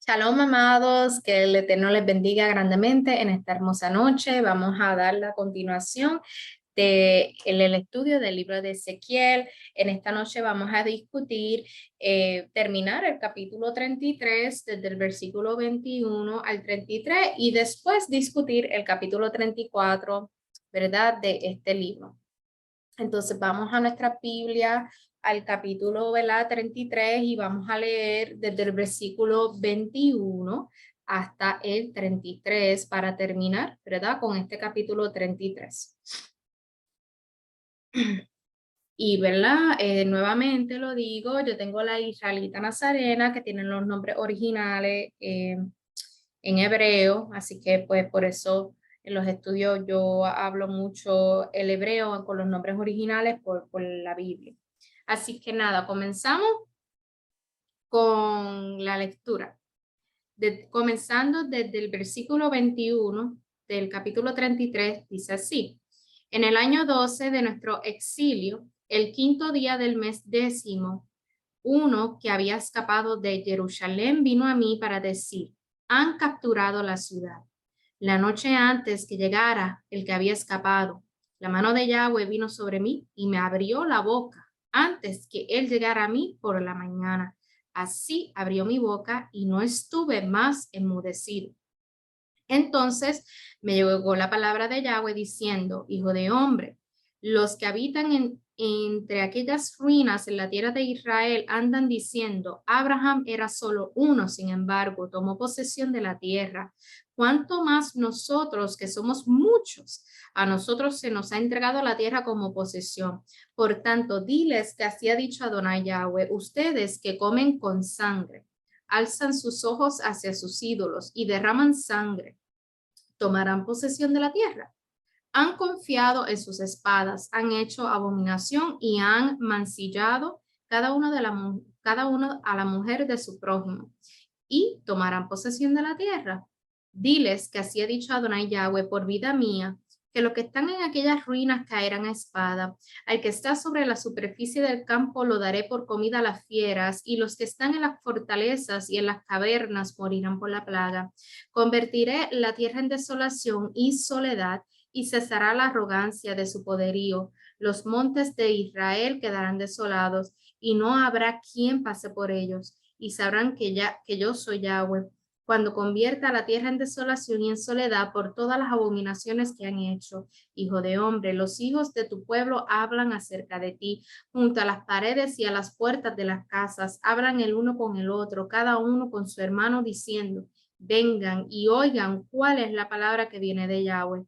Shalom, amados, que el Eterno les bendiga grandemente en esta hermosa noche. Vamos a dar la continuación del estudio del libro de Ezequiel. En esta noche vamos a discutir, terminar el capítulo 33, desde el versículo 21 al 33, y después discutir el capítulo 34, ¿verdad?, de este libro. Entonces vamos a nuestra Biblia, al capítulo, ¿verdad?, 33, y vamos a leer desde el versículo 21 hasta el 33 para terminar, ¿verdad?, con este capítulo 33. Y, ¿verdad? Nuevamente lo digo, yo tengo la israelita nazarena que tienen los nombres originales en hebreo, así que pues por eso en los estudios yo hablo mucho el hebreo con los nombres originales por la Biblia. Así que nada, comenzamos con la lectura. Comenzando desde el versículo 21 del capítulo 33, dice así: En el año 12 de nuestro exilio, el quinto día del mes 10, uno que había escapado de Jerusalén vino a mí para decir: han capturado la ciudad. La noche antes que llegara el que había escapado, la mano de Yahweh vino sobre mí y me abrió la boca antes que él llegara a mí por la mañana. Así abrió mi boca y no estuve más enmudecido. Entonces me llegó la palabra de Yahweh diciendo: hijo de hombre, los que habitan entre aquellas ruinas en la tierra de Israel andan diciendo: Abraham era solo uno, sin embargo, tomó posesión de la tierra. ¿Cuánto más nosotros, que somos muchos? A nosotros se nos ha entregado la tierra como posesión. Por tanto, diles que así ha dicho Adonai Yahweh: ustedes que comen con sangre, alzan sus ojos hacia sus ídolos y derraman sangre, ¿tomarán posesión de la tierra? Han confiado en sus espadas, han hecho abominación y han mancillado cada uno a la mujer de su prójimo, y tomarán posesión de la tierra. Diles que así ha dicho Adonai Yahweh: por vida mía, que los que están en aquellas ruinas caerán a espada. Al que está sobre la superficie del campo lo daré por comida a las fieras, y los que están en las fortalezas y en las cavernas morirán por la plaga. Convertiré la tierra en desolación y soledad, y cesará la arrogancia de su poderío. Los montes de Israel quedarán desolados, y no habrá quien pase por ellos, y sabrán que yo soy Yahweh, cuando convierta la tierra en desolación y en soledad por todas las abominaciones que han hecho. Hijo de hombre, los hijos de tu pueblo hablan acerca de ti, junto a las paredes y a las puertas de las casas, hablan el uno con el otro, cada uno con su hermano, diciendo: vengan y oigan cuál es la palabra que viene de Yahweh.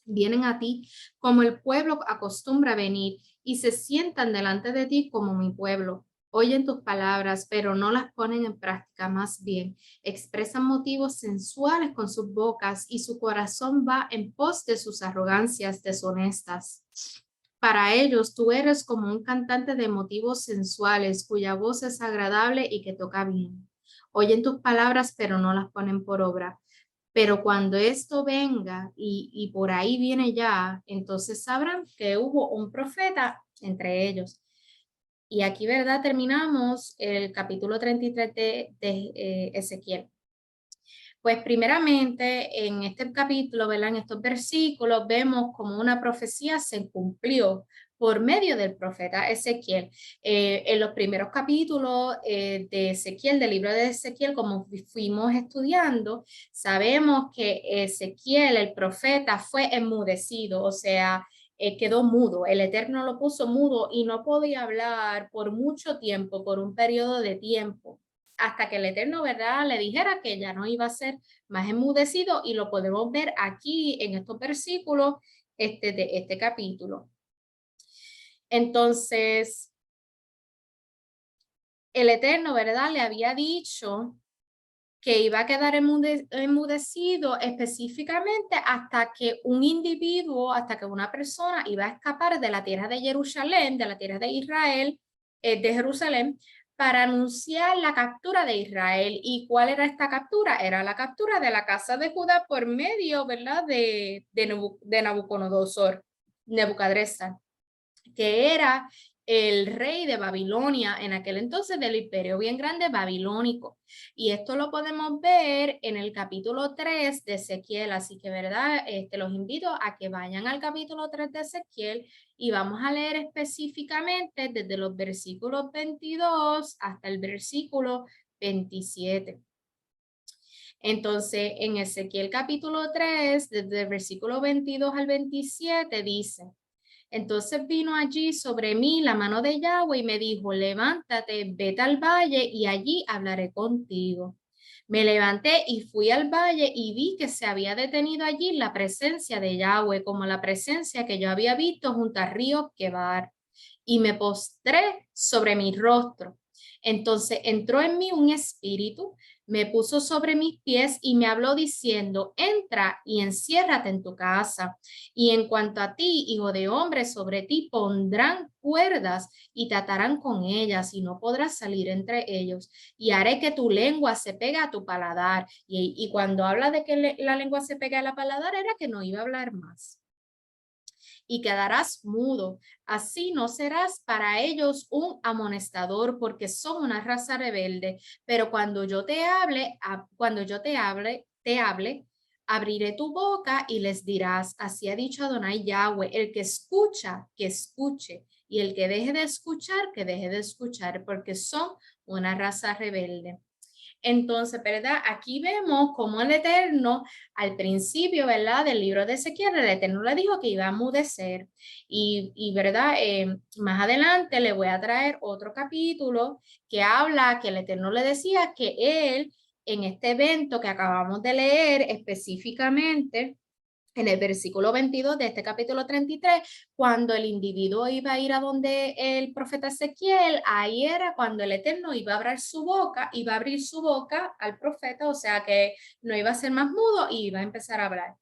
Vienen a ti como el pueblo acostumbra a venir, y se sientan delante de ti como mi pueblo. Oyen tus palabras, pero no las ponen en práctica. Más bien, expresan motivos sensuales con sus bocas, y su corazón va en pos de sus arrogancias deshonestas. Para ellos tú eres como un cantante de motivos sensuales, cuya voz es agradable y que toca bien. Oyen tus palabras, pero no las ponen por obra. Pero cuando esto venga y por ahí viene ya, entonces sabrán que hubo un profeta entre ellos. Y aquí, ¿verdad?, terminamos el capítulo 33 de Ezequiel. Pues primeramente en este capítulo, ¿verdad?, en estos versículos, vemos como una profecía se cumplió por medio del profeta Ezequiel. En los primeros capítulos de Ezequiel, del libro de Ezequiel, como fuimos estudiando, sabemos que Ezequiel, el profeta, fue enmudecido, o sea, quedó mudo. El Eterno lo puso mudo y no podía hablar por mucho tiempo, por un periodo de tiempo, hasta que el Eterno, ¿verdad?, le dijera que ya no iba a ser más enmudecido, y lo podemos ver aquí en estos versículos de este capítulo. Entonces, el Eterno, ¿verdad?, le había dicho que iba a quedar enmudecido específicamente hasta que un individuo, hasta que una persona iba a escapar de la tierra de Jerusalén, de la tierra de Israel, de Jerusalén, para anunciar la captura de Israel. ¿Y cuál era esta captura? Era la captura de la casa de Judá por medio, ¿verdad?, de Nabucodonosor, Nebucadrezzar, que era el rey de Babilonia, en aquel entonces del imperio bien grande babilónico. Y esto lo podemos ver en el capítulo 3 de Ezequiel. Así que, ¿verdad? Los invito a que vayan al capítulo 3 de Ezequiel y vamos a leer específicamente desde los versículos 22 hasta el versículo 27. Entonces, en Ezequiel capítulo 3, desde el versículo 22 al 27, dice: entonces vino allí sobre mí la mano de Yahweh y me dijo: levántate, vete al valle y allí hablaré contigo. Me levanté y fui al valle y vi que se había detenido allí la presencia de Yahweh, como la presencia que yo había visto junto al río Quebar, y me postré sobre mi rostro. Entonces entró en mí un espíritu, me puso sobre mis pies y me habló diciendo: entra y enciérrate en tu casa. Y en cuanto a ti, hijo de hombre, sobre ti pondrán cuerdas y te atarán con ellas y no podrás salir entre ellos. Y haré que tu lengua se pegue a tu paladar. Y cuando habla de que la lengua se pega a la paladar, era que no iba a hablar más. Y quedarás mudo. Así no serás para ellos un amonestador, porque son una raza rebelde. Pero cuando yo te hable, abriré tu boca y les dirás: así ha dicho Adonai Yahweh, el que escucha, que escuche, y el que deje de escuchar, que deje de escuchar, porque son una raza rebelde. Entonces, ¿verdad? Aquí vemos cómo el Eterno, al principio, ¿verdad? Del libro de Ezequiel, el Eterno le dijo que iba a mudecer. ¿Verdad? Más adelante le voy a traer otro capítulo que habla que el Eterno le decía que él, en este evento que acabamos de leer específicamente, en el versículo 22 de este capítulo 33, cuando el individuo iba a ir a donde el profeta Ezequiel, ahí era cuando el Eterno iba a abrir su boca al profeta, o sea que no iba a ser más mudo y iba a empezar a hablar.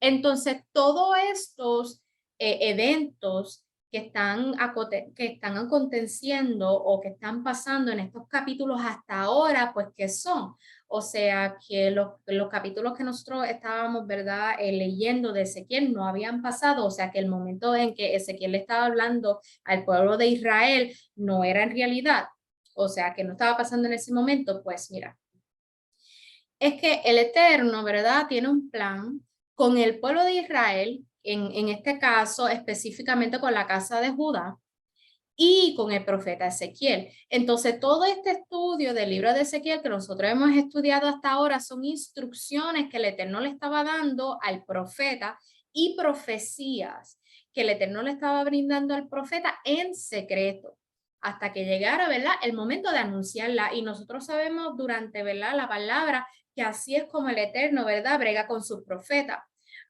Entonces, todos estos eventos que están aconteciendo o que están pasando en estos capítulos hasta ahora, pues, ¿qué son? O sea, que los capítulos que nosotros estábamos, ¿verdad?, leyendo de Ezequiel no habían pasado, o sea, que el momento en que Ezequiel le estaba hablando al pueblo de Israel no era en realidad, o sea, que no estaba pasando en ese momento. Pues mira, es que el Eterno, ¿verdad?, tiene un plan con el pueblo de Israel, en este caso específicamente con la casa de Judá y con el profeta Ezequiel. Entonces, todo este estudio del libro de Ezequiel que nosotros hemos estudiado hasta ahora son instrucciones que el Eterno le estaba dando al profeta y profecías que el Eterno le estaba brindando al profeta en secreto hasta que llegara, ¿verdad?, el momento de anunciarla. Y nosotros sabemos durante, ¿verdad?, la palabra, que así es como el Eterno, ¿verdad?, brega con sus profetas.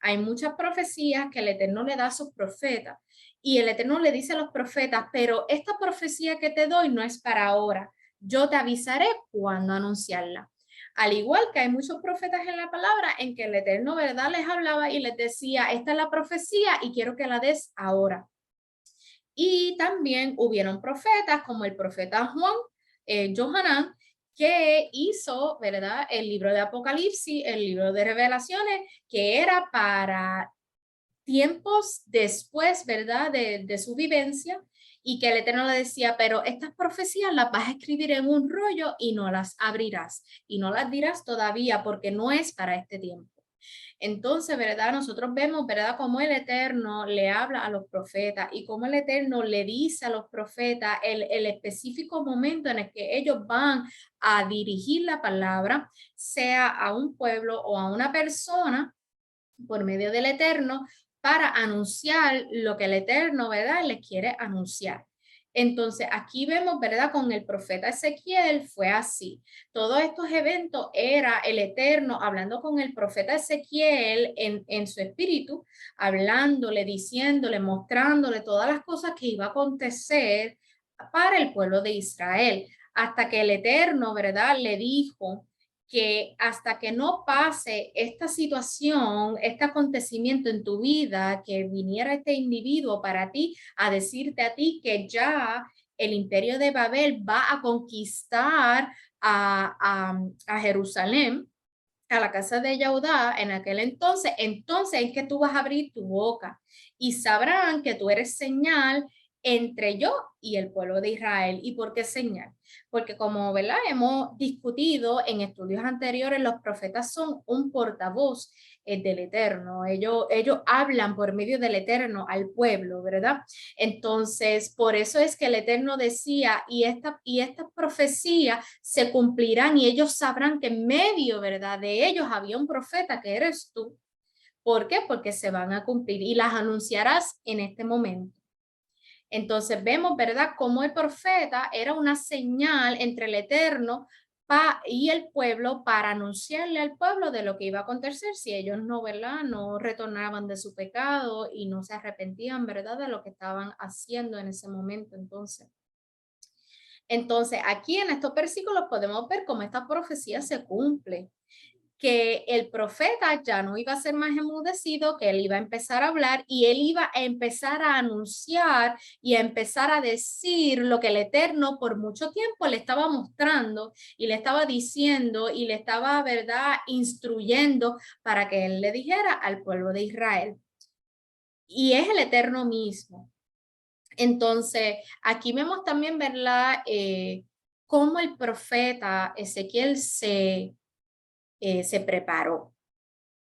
Hay muchas profecías que el Eterno le da a sus profetas y el Eterno le dice a los profetas: pero esta profecía que te doy no es para ahora. Yo te avisaré cuando anunciarla. Al igual que hay muchos profetas en la palabra en que el Eterno, ¿verdad?, les hablaba y les decía: esta es la profecía y quiero que la des ahora. Y también hubieron profetas como el profeta Juan, Johanán, que hizo, ¿verdad?, el libro de Apocalipsis, el libro de Revelaciones, que era para tiempos después, ¿verdad?, de su vivencia, y que el Eterno le decía: pero estas profecías las vas a escribir en un rollo y no las abrirás y no las dirás todavía porque no es para este tiempo. Entonces, ¿verdad? Nosotros vemos, ¿verdad?, cómo el Eterno le habla a los profetas y cómo el Eterno le dice a los profetas el específico momento en el que ellos van a dirigir la palabra, sea a un pueblo o a una persona, por medio del Eterno, para anunciar lo que el Eterno, ¿verdad?, les quiere anunciar. Entonces, aquí vemos, ¿verdad?, con el profeta Ezequiel fue así. Todos estos eventos era el Eterno hablando con el profeta Ezequiel en su espíritu, hablándole, diciéndole, mostrándole todas las cosas que iba a acontecer para el pueblo de Israel, hasta que el Eterno, ¿verdad?, le dijo que hasta que no pase esta situación, este acontecimiento en tu vida, que viniera este individuo para ti a decirte a ti que ya el imperio de Babel va a conquistar a Jerusalén, a la casa de Judá en aquel entonces es que tú vas a abrir tu boca y sabrán que tú eres señal entre yo y el pueblo de Israel. ¿Y por qué señal? Porque como, ¿verdad?, hemos discutido en estudios anteriores, los profetas son un portavoz del Eterno. Ellos hablan por medio del Eterno al pueblo, ¿verdad? Entonces, por eso es que el Eterno decía, y estas profecías se cumplirán y ellos sabrán que en medio, ¿verdad?, de ellos había un profeta que eres tú. ¿Por qué? Porque se van a cumplir y las anunciarás en este momento. Entonces vemos, ¿verdad?, cómo el profeta era una señal entre el Eterno y el pueblo para anunciarle al pueblo de lo que iba a acontecer si ellos no, ¿verdad?, no retornaban de su pecado y no se arrepentían, ¿verdad?, de lo que estaban haciendo en ese momento. Entonces, aquí en estos versículos podemos ver cómo esta profecía se cumple, que el profeta ya no iba a ser más enmudecido, que él iba a empezar a hablar y él iba a empezar a anunciar y a empezar a decir lo que el Eterno por mucho tiempo le estaba mostrando y le estaba diciendo y le estaba, ¿verdad?, instruyendo para que él le dijera al pueblo de Israel. Y es el Eterno mismo. Entonces, aquí vemos también, ¿verdad?, cómo el profeta Ezequiel se preparó.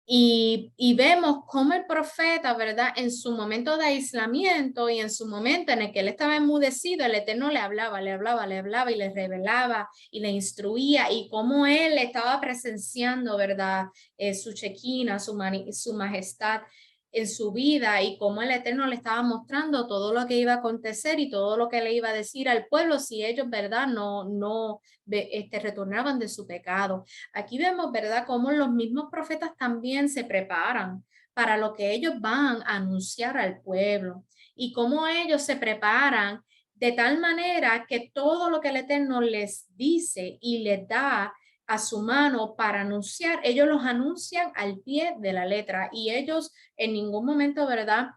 Y vemos cómo el profeta, ¿verdad?, en su momento de aislamiento y en su momento en el que él estaba enmudecido, el Eterno le hablaba y le revelaba y le instruía, y cómo él estaba presenciando, ¿verdad?, su Shekinah, su majestad en su vida, y cómo el Eterno le estaba mostrando todo lo que iba a acontecer y todo lo que le iba a decir al pueblo si ellos, ¿verdad?, no retornaban de su pecado. Aquí vemos, ¿verdad?, cómo los mismos profetas también se preparan para lo que ellos van a anunciar al pueblo y cómo ellos se preparan de tal manera que todo lo que el Eterno les dice y les da a su mano para anunciar, ellos los anuncian al pie de la letra, y ellos en ningún momento, ¿verdad?,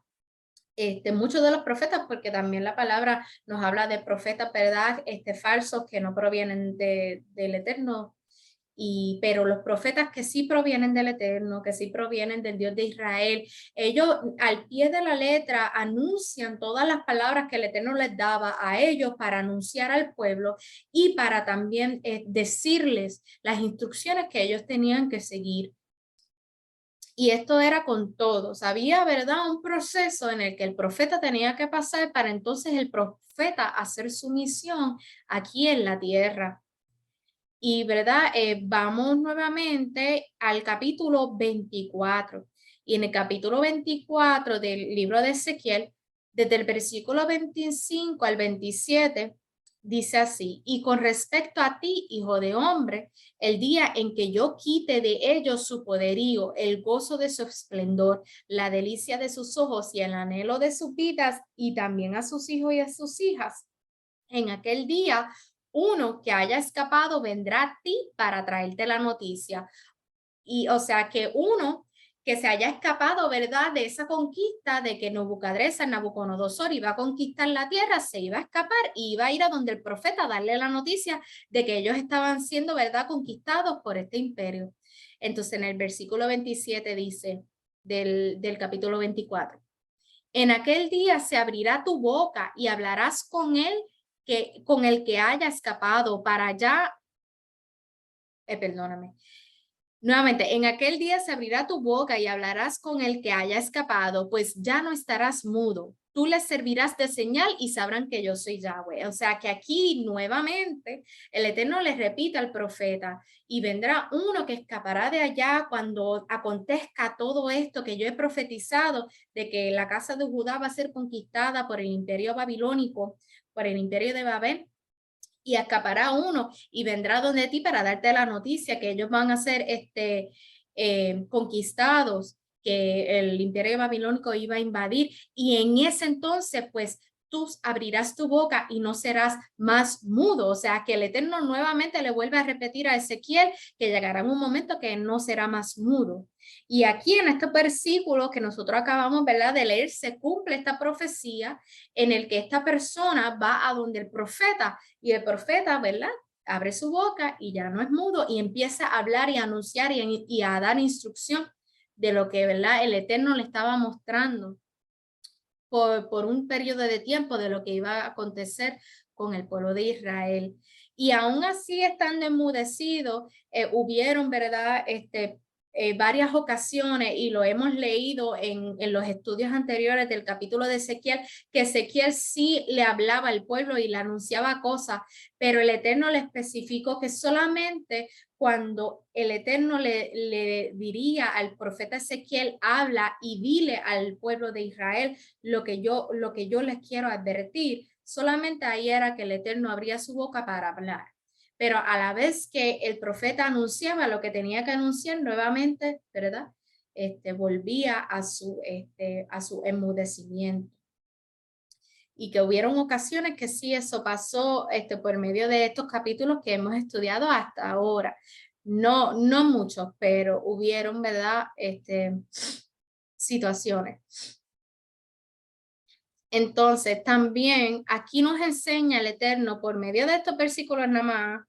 muchos de los profetas, porque también la palabra nos habla de profetas, ¿verdad?, falsos que no provienen del Eterno, pero los profetas que sí provienen del Eterno, que sí provienen del Dios de Israel, ellos al pie de la letra anuncian todas las palabras que el Eterno les daba a ellos para anunciar al pueblo y para también decirles las instrucciones que ellos tenían que seguir. Y esto era con todos. Había, ¿verdad?, un proceso en el que el profeta tenía que pasar para entonces el profeta hacer su misión aquí en la tierra. Y, ¿verdad?, vamos nuevamente al capítulo 24. Y en el capítulo 24 del libro de Ezequiel, desde el versículo 25 al 27, dice así: y con respecto a ti, hijo de hombre, el día en que yo quite de ellos su poderío, el gozo de su esplendor, la delicia de sus ojos y el anhelo de sus vidas, y también a sus hijos y a sus hijas, en aquel día uno que haya escapado vendrá a ti para traerte la noticia. Y o sea que uno que se haya escapado, ¿verdad?, de esa conquista de que Nabucodonosor iba a conquistar la tierra, se iba a escapar y iba a ir a donde el profeta a darle la noticia de que ellos estaban siendo, ¿verdad?, conquistados por este imperio. Entonces en el versículo 27 dice del capítulo 24: en aquel día se abrirá tu boca y hablarás con él, con el que haya escapado para allá, perdóname. Nuevamente, en aquel día se abrirá tu boca y hablarás con el que haya escapado, pues ya no estarás mudo. Tú les servirás de señal y sabrán que yo soy Yahweh. O sea que aquí nuevamente el Eterno les repite al profeta: y vendrá uno que escapará de allá cuando acontezca todo esto que yo he profetizado, de que la casa de Judá va a ser conquistada por el imperio babilónico, por el imperio de Babel. Y escapará uno y vendrá donde ti para darte la noticia que ellos van a ser conquistados, que el imperio babilónico iba a invadir, y en ese entonces pues tú abrirás tu boca y no serás más mudo. O sea que el Eterno nuevamente le vuelve a repetir a Ezequiel que llegará un momento que no será más mudo. Y aquí en este versículo que nosotros acabamos, ¿verdad?, de leer, se cumple esta profecía en el que esta persona va a donde el profeta, y el profeta, ¿verdad?, abre su boca y ya no es mudo y empieza a hablar y a anunciar y a dar instrucción de lo que, ¿verdad?, el Eterno le estaba mostrando. por un periodo de tiempo de lo que iba a acontecer con el pueblo de Israel. Y aún así, estando enmudecido, hubieron, ¿verdad? Varias ocasiones, y lo hemos leído en los estudios anteriores del capítulo de Ezequiel, que Ezequiel sí le hablaba al pueblo y le anunciaba cosas, pero el Eterno le especificó que solamente cuando el Eterno le diría al profeta Ezequiel, habla y dile al pueblo de Israel lo que yo les quiero advertir, solamente ahí era que el Eterno abría su boca para hablar. Pero a la vez que el profeta anunciaba lo que tenía que anunciar, nuevamente, ¿verdad? Volvía a su enmudecimiento. Y que hubieron ocasiones que sí, eso pasó por medio de estos capítulos que hemos estudiado hasta ahora. No muchos, pero hubieron, ¿verdad? Situaciones. Entonces, también aquí nos enseña el Eterno por medio de estos versículos nada más,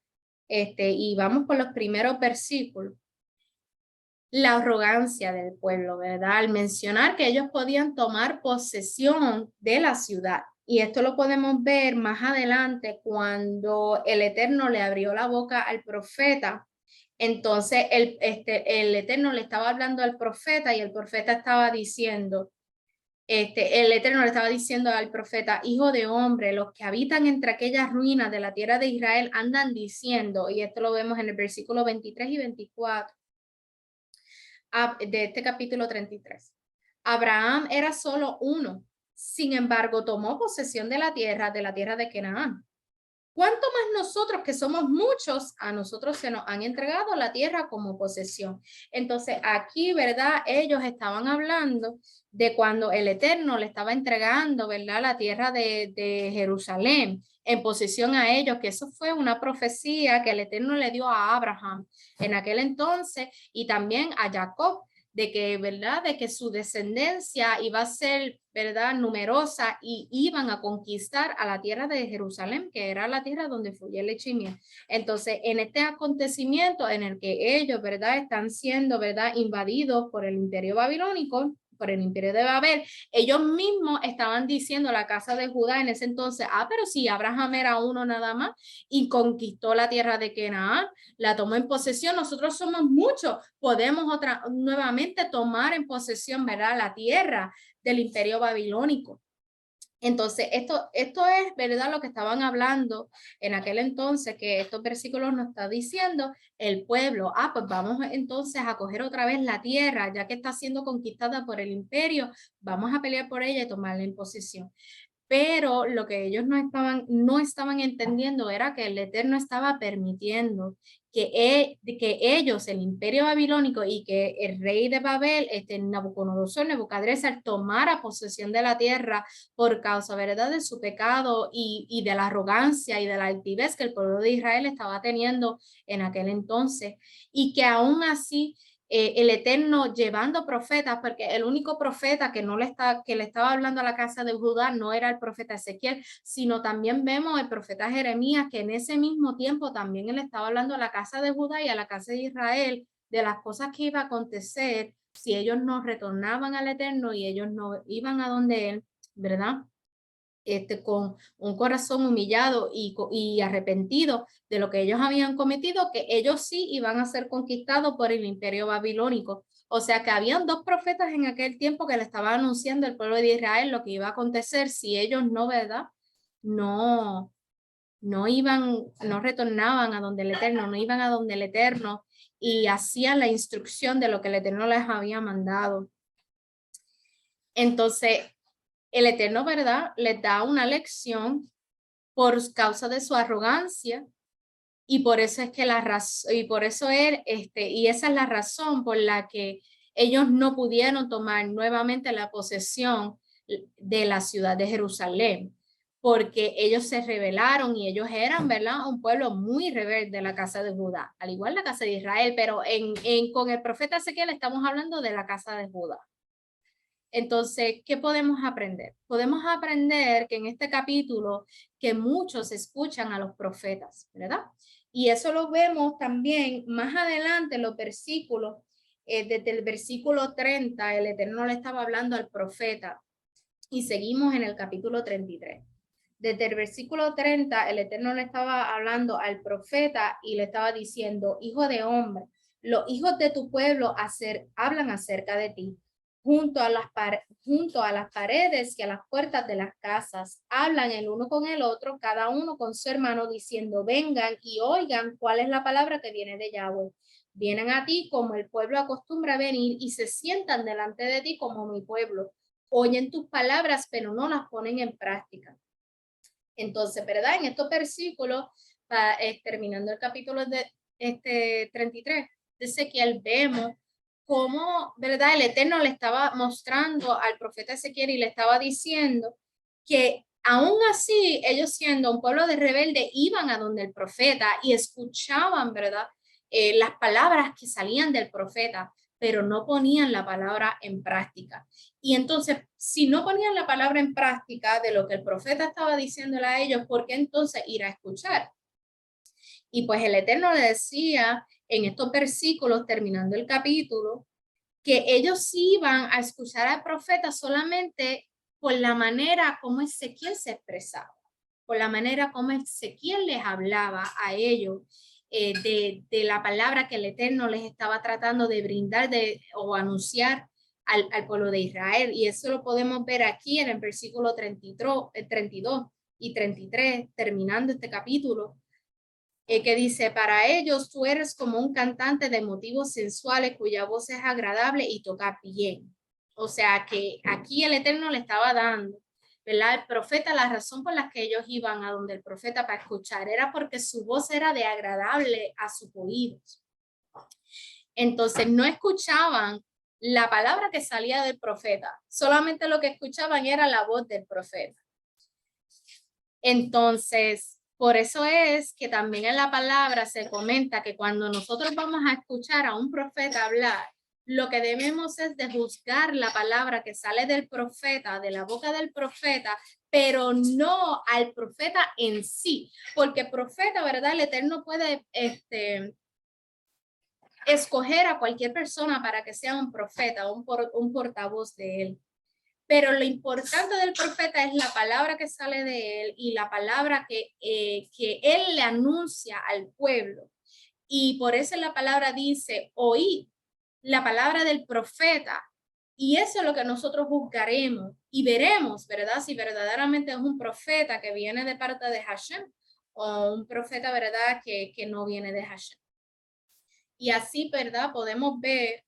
y vamos por los primeros versículos, la arrogancia del pueblo, ¿verdad? Al mencionar que ellos podían tomar posesión de la ciudad. Y esto lo podemos ver más adelante cuando el Eterno le abrió la boca al profeta. Entonces, el Eterno le estaba hablando al profeta y el profeta estaba diciendo, el Eterno le estaba diciendo al profeta, hijo de hombre, los que habitan entre aquellas ruinas de la tierra de Israel andan diciendo, y esto lo vemos en el versículo 23 y 24 de este capítulo 33. Abraham era solo uno, sin embargo tomó posesión de la tierra de Canaán. ¿Cuánto más nosotros que somos muchos, a nosotros se nos han entregado la tierra como posesión? Entonces aquí, ¿verdad? Ellos estaban hablando de cuando el Eterno le estaba entregando, ¿verdad? La tierra de Jerusalén en posesión a ellos, que eso fue una profecía que el Eterno le dio a Abraham en aquel entonces y también a Jacob, de que, ¿verdad? De que su descendencia iba a ser, ¿verdad? Numerosa y iban a conquistar a la tierra de Jerusalén, que era la tierra donde fluye leche y miel. Entonces, en este acontecimiento en el que ellos, ¿verdad? Están siendo, ¿verdad? Invadidos por el imperio babilónico, por el imperio de Babel, ellos mismos estaban diciendo a la casa de Judá en ese entonces, pero si Abraham era uno nada más y conquistó la tierra de Canaán, la tomó en posesión, nosotros somos muchos, podemos nuevamente tomar en posesión, ¿verdad? La tierra del imperio babilónico. Entonces, esto es, ¿verdad? Lo que estaban hablando en aquel entonces, que estos versículos nos está diciendo el pueblo, pues vamos entonces a coger otra vez la tierra, ya que está siendo conquistada por el imperio, vamos a pelear por ella y tomarla en posesión. Pero lo que ellos no estaban entendiendo era que el Eterno estaba permitiendo que ellos, el imperio babilónico y que el rey de Babel, Nabucodonosor, Nebuchadnezzar, tomara posesión de la tierra por causa, ¿verdad?, de su pecado y de la arrogancia y de la altivez que el pueblo de Israel estaba teniendo en aquel entonces. Y que aún así el Eterno llevando profetas, porque el único profeta que le estaba hablando a la casa de Judá no era el profeta Ezequiel, sino también vemos el profeta Jeremías, que en ese mismo tiempo también él estaba hablando a la casa de Judá y a la casa de Israel de las cosas que iba a acontecer si ellos no retornaban al Eterno y ellos no iban a donde él, ¿verdad? Con un corazón humillado y arrepentido de lo que ellos habían cometido, que ellos sí iban a ser conquistados por el imperio babilónico. O sea que habían dos profetas en aquel tiempo que le estaban anunciando al pueblo de Israel lo que iba a acontecer si ellos no, ¿verdad? No retornaban a donde el Eterno, no iban a donde el Eterno y hacían la instrucción de lo que el Eterno les había mandado. Entonces, el Eterno, ¿verdad?, les da una lección por causa de su arrogancia y por eso es que y esa es la razón por la que ellos no pudieron tomar nuevamente la posesión de la ciudad de Jerusalén, porque ellos se rebelaron y ellos eran, ¿verdad?, un pueblo muy rebelde de la casa de Judá, al igual la casa de Israel, pero con el profeta Ezequiel estamos hablando de la casa de Judá. Entonces, ¿qué podemos aprender? Podemos aprender que en este capítulo que muchos escuchan a los profetas, ¿verdad? Y eso lo vemos también más adelante en los versículos, desde el versículo 30, el Eterno le estaba hablando al profeta Y seguimos en el capítulo 33. Desde el versículo 30, el Eterno le estaba hablando al profeta y le estaba diciendo, hijo de hombre, los hijos de tu pueblo hablan acerca de ti. Junto a las paredes y a las puertas de las casas, hablan el uno con el otro, cada uno con su hermano, diciendo, vengan y oigan cuál es la palabra que viene de Yahweh. Vienen a ti como el pueblo acostumbra a venir y se sientan delante de ti como mi pueblo. Oyen tus palabras, pero no las ponen en práctica. Entonces, ¿verdad? En estos versículos, terminando el capítulo de 33 de Ezequiel, vemos cómo, ¿verdad? El Eterno le estaba mostrando al profeta Ezequiel y le estaba diciendo que aún así, ellos siendo un pueblo de rebelde, iban a donde el profeta y escuchaban, ¿verdad? Las palabras que salían del profeta, pero no ponían la palabra en práctica. Y entonces, si no ponían la palabra en práctica de lo que el profeta estaba diciéndole a ellos, ¿por qué entonces ir a escuchar? Y pues el Eterno le decía en estos versículos, terminando el capítulo, que ellos iban a escuchar al profeta solamente por la manera como Ezequiel se expresaba, por la manera como Ezequiel les hablaba a ellos de la palabra que el Eterno les estaba tratando de brindar o anunciar al pueblo de Israel. Y eso lo podemos ver aquí en el versículo 32 y 33, terminando este capítulo, que dice, para ellos tú eres como un cantante de motivos sensuales cuya voz es agradable y toca bien. O sea que aquí el Eterno le estaba dando, ¿verdad? El profeta, la razón por la que ellos iban a donde el profeta para escuchar era porque su voz era de agradable a sus oídos. Entonces no escuchaban la palabra que salía del profeta, solamente lo que escuchaban era la voz del profeta. Entonces, por eso es que también en la palabra se comenta que cuando nosotros vamos a escuchar a un profeta hablar, lo que debemos es de juzgar la palabra que sale del profeta, de la boca del profeta, pero no al profeta en sí, porque profeta, ¿verdad? El Eterno puede escoger a cualquier persona para que sea un profeta, un portavoz de él. Pero lo importante del profeta es la palabra que sale de él y la palabra que él le anuncia al pueblo. Y por eso la palabra dice, oí la palabra del profeta. Y eso es lo que nosotros juzgaremos y veremos, ¿verdad? Si verdaderamente es un profeta que viene de parte de Hashem o un profeta, ¿verdad? Que no viene de Hashem. Y así, ¿verdad? Podemos ver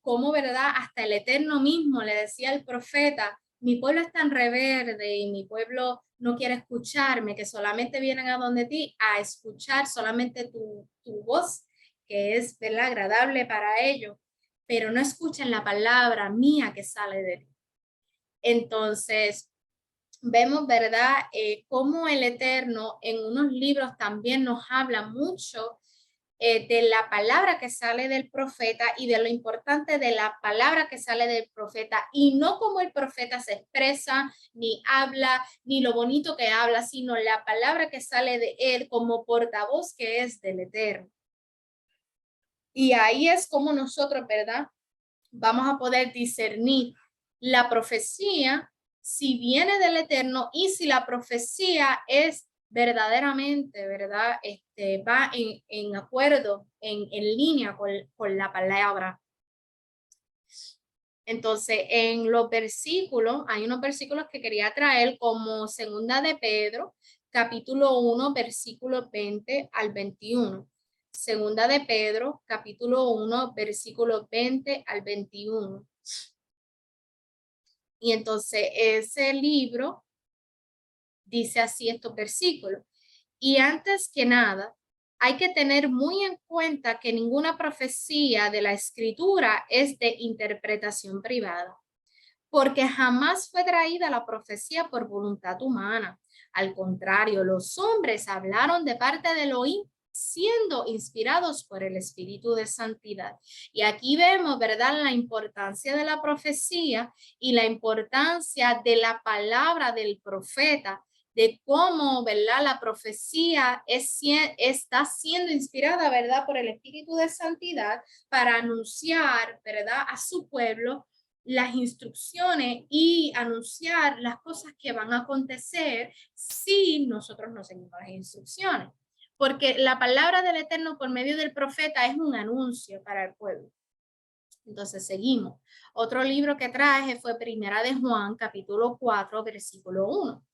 cómo, ¿verdad? Hasta el Eterno mismo le decía al profeta, mi pueblo es tan rebelde y mi pueblo no quiere escucharme, que solamente vienen a donde ti a escuchar solamente tu voz, que es, ¿verdad? Agradable para ellos, pero no escuchan la palabra mía que sale de ti. Entonces, vemos, ¿verdad? Cómo el Eterno en unos libros también nos habla mucho de la palabra que sale del profeta y de lo importante de la palabra que sale del profeta y no como el profeta se expresa, ni habla, ni lo bonito que habla, sino la palabra que sale de él como portavoz que es del Eterno. Y ahí es como nosotros, ¿verdad? Vamos a poder discernir la profecía si viene del Eterno y si la profecía es verdaderamente, ¿verdad? Va en acuerdo, en línea con la palabra. Entonces, en los versículos, hay unos versículos que quería traer como segunda de Pedro, capítulo 1, versículos 20 al 21. Segunda de Pedro, capítulo 1, versículos 20 al 21. Y entonces ese libro dice así estos versículos. Y antes que nada, hay que tener muy en cuenta que ninguna profecía de la escritura es de interpretación privada, porque jamás fue traída la profecía por voluntad humana. Al contrario, los hombres hablaron de parte de Elohim, siendo inspirados por el Espíritu de Santidad. Y aquí vemos, ¿verdad?, la importancia de la profecía y la importancia de la palabra del profeta, de cómo, ¿verdad?, la profecía está siendo inspirada, ¿verdad?, por el Espíritu de Santidad para anunciar, ¿verdad?, a su pueblo las instrucciones y anunciar las cosas que van a acontecer si nosotros no seguimos las instrucciones. Porque la palabra del Eterno por medio del profeta es un anuncio para el pueblo. Entonces seguimos. Otro libro que traje fue Primera de Juan, capítulo 4, versículo 1.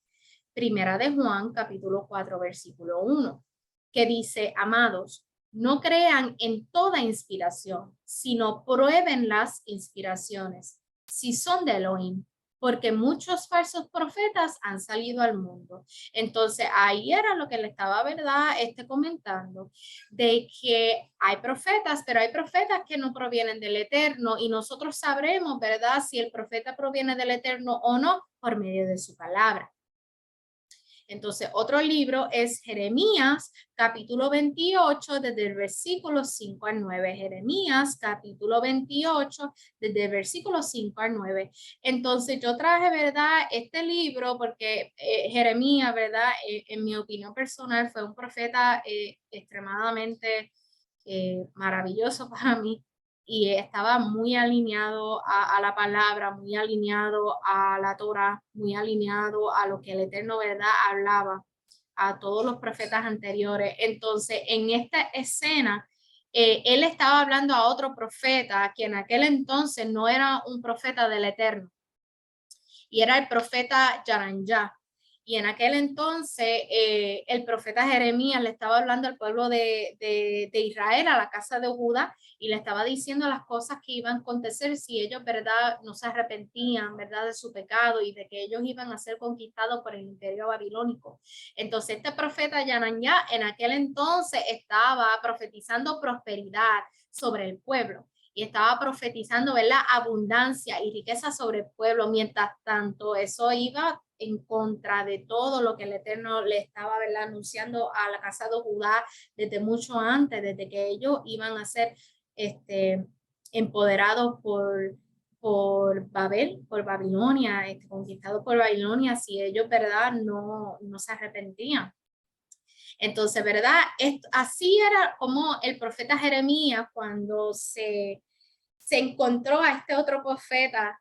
Primera de Juan, capítulo 4, versículo 1, que dice, amados, no crean en toda inspiración, sino prueben las inspiraciones, si son de Elohim, porque muchos falsos profetas han salido al mundo. Entonces, ahí era lo que le estaba, ¿verdad?, comentando, de que hay profetas, pero hay profetas que no provienen del Eterno, y nosotros sabremos, ¿verdad?, si el profeta proviene del Eterno o no, por medio de su palabra. Entonces, otro libro es Jeremías, capítulo 28, desde el versículo 5 al 9. Jeremías, capítulo 28, desde el versículo 5 al 9. Entonces, yo traje, ¿verdad?, este libro porque Jeremías, ¿verdad?, en mi opinión personal, fue un profeta extremadamente maravilloso para mí. Y estaba muy alineado a la palabra, muy alineado a la Torah, muy alineado a lo que el Eterno, ¿verdad?, hablaba a todos los profetas anteriores. Entonces, en esta escena, él estaba hablando a otro profeta, que en aquel entonces no era un profeta del Eterno, y era el profeta Yaranyá. Y en aquel entonces el profeta Jeremías le estaba hablando al pueblo de Israel, a la casa de Judá, y le estaba diciendo las cosas que iban a acontecer si ellos, ¿verdad?, no se arrepentían, ¿verdad?, de su pecado, y de que ellos iban a ser conquistados por el imperio babilónico. Entonces este profeta Yaranyá en aquel entonces estaba profetizando prosperidad sobre el pueblo. Y estaba profetizando, ¿verdad?, abundancia y riqueza sobre el pueblo. Mientras tanto, eso iba en contra de todo lo que el Eterno le estaba, ¿verdad?, anunciando a la casa de Judá desde mucho antes, desde que ellos iban a ser empoderados por Babel, por Babilonia, conquistados por Babilonia, si ellos, ¿verdad?, no se arrepentían. Entonces, ¿verdad? Así era como el profeta Jeremías, cuando se encontró a este otro profeta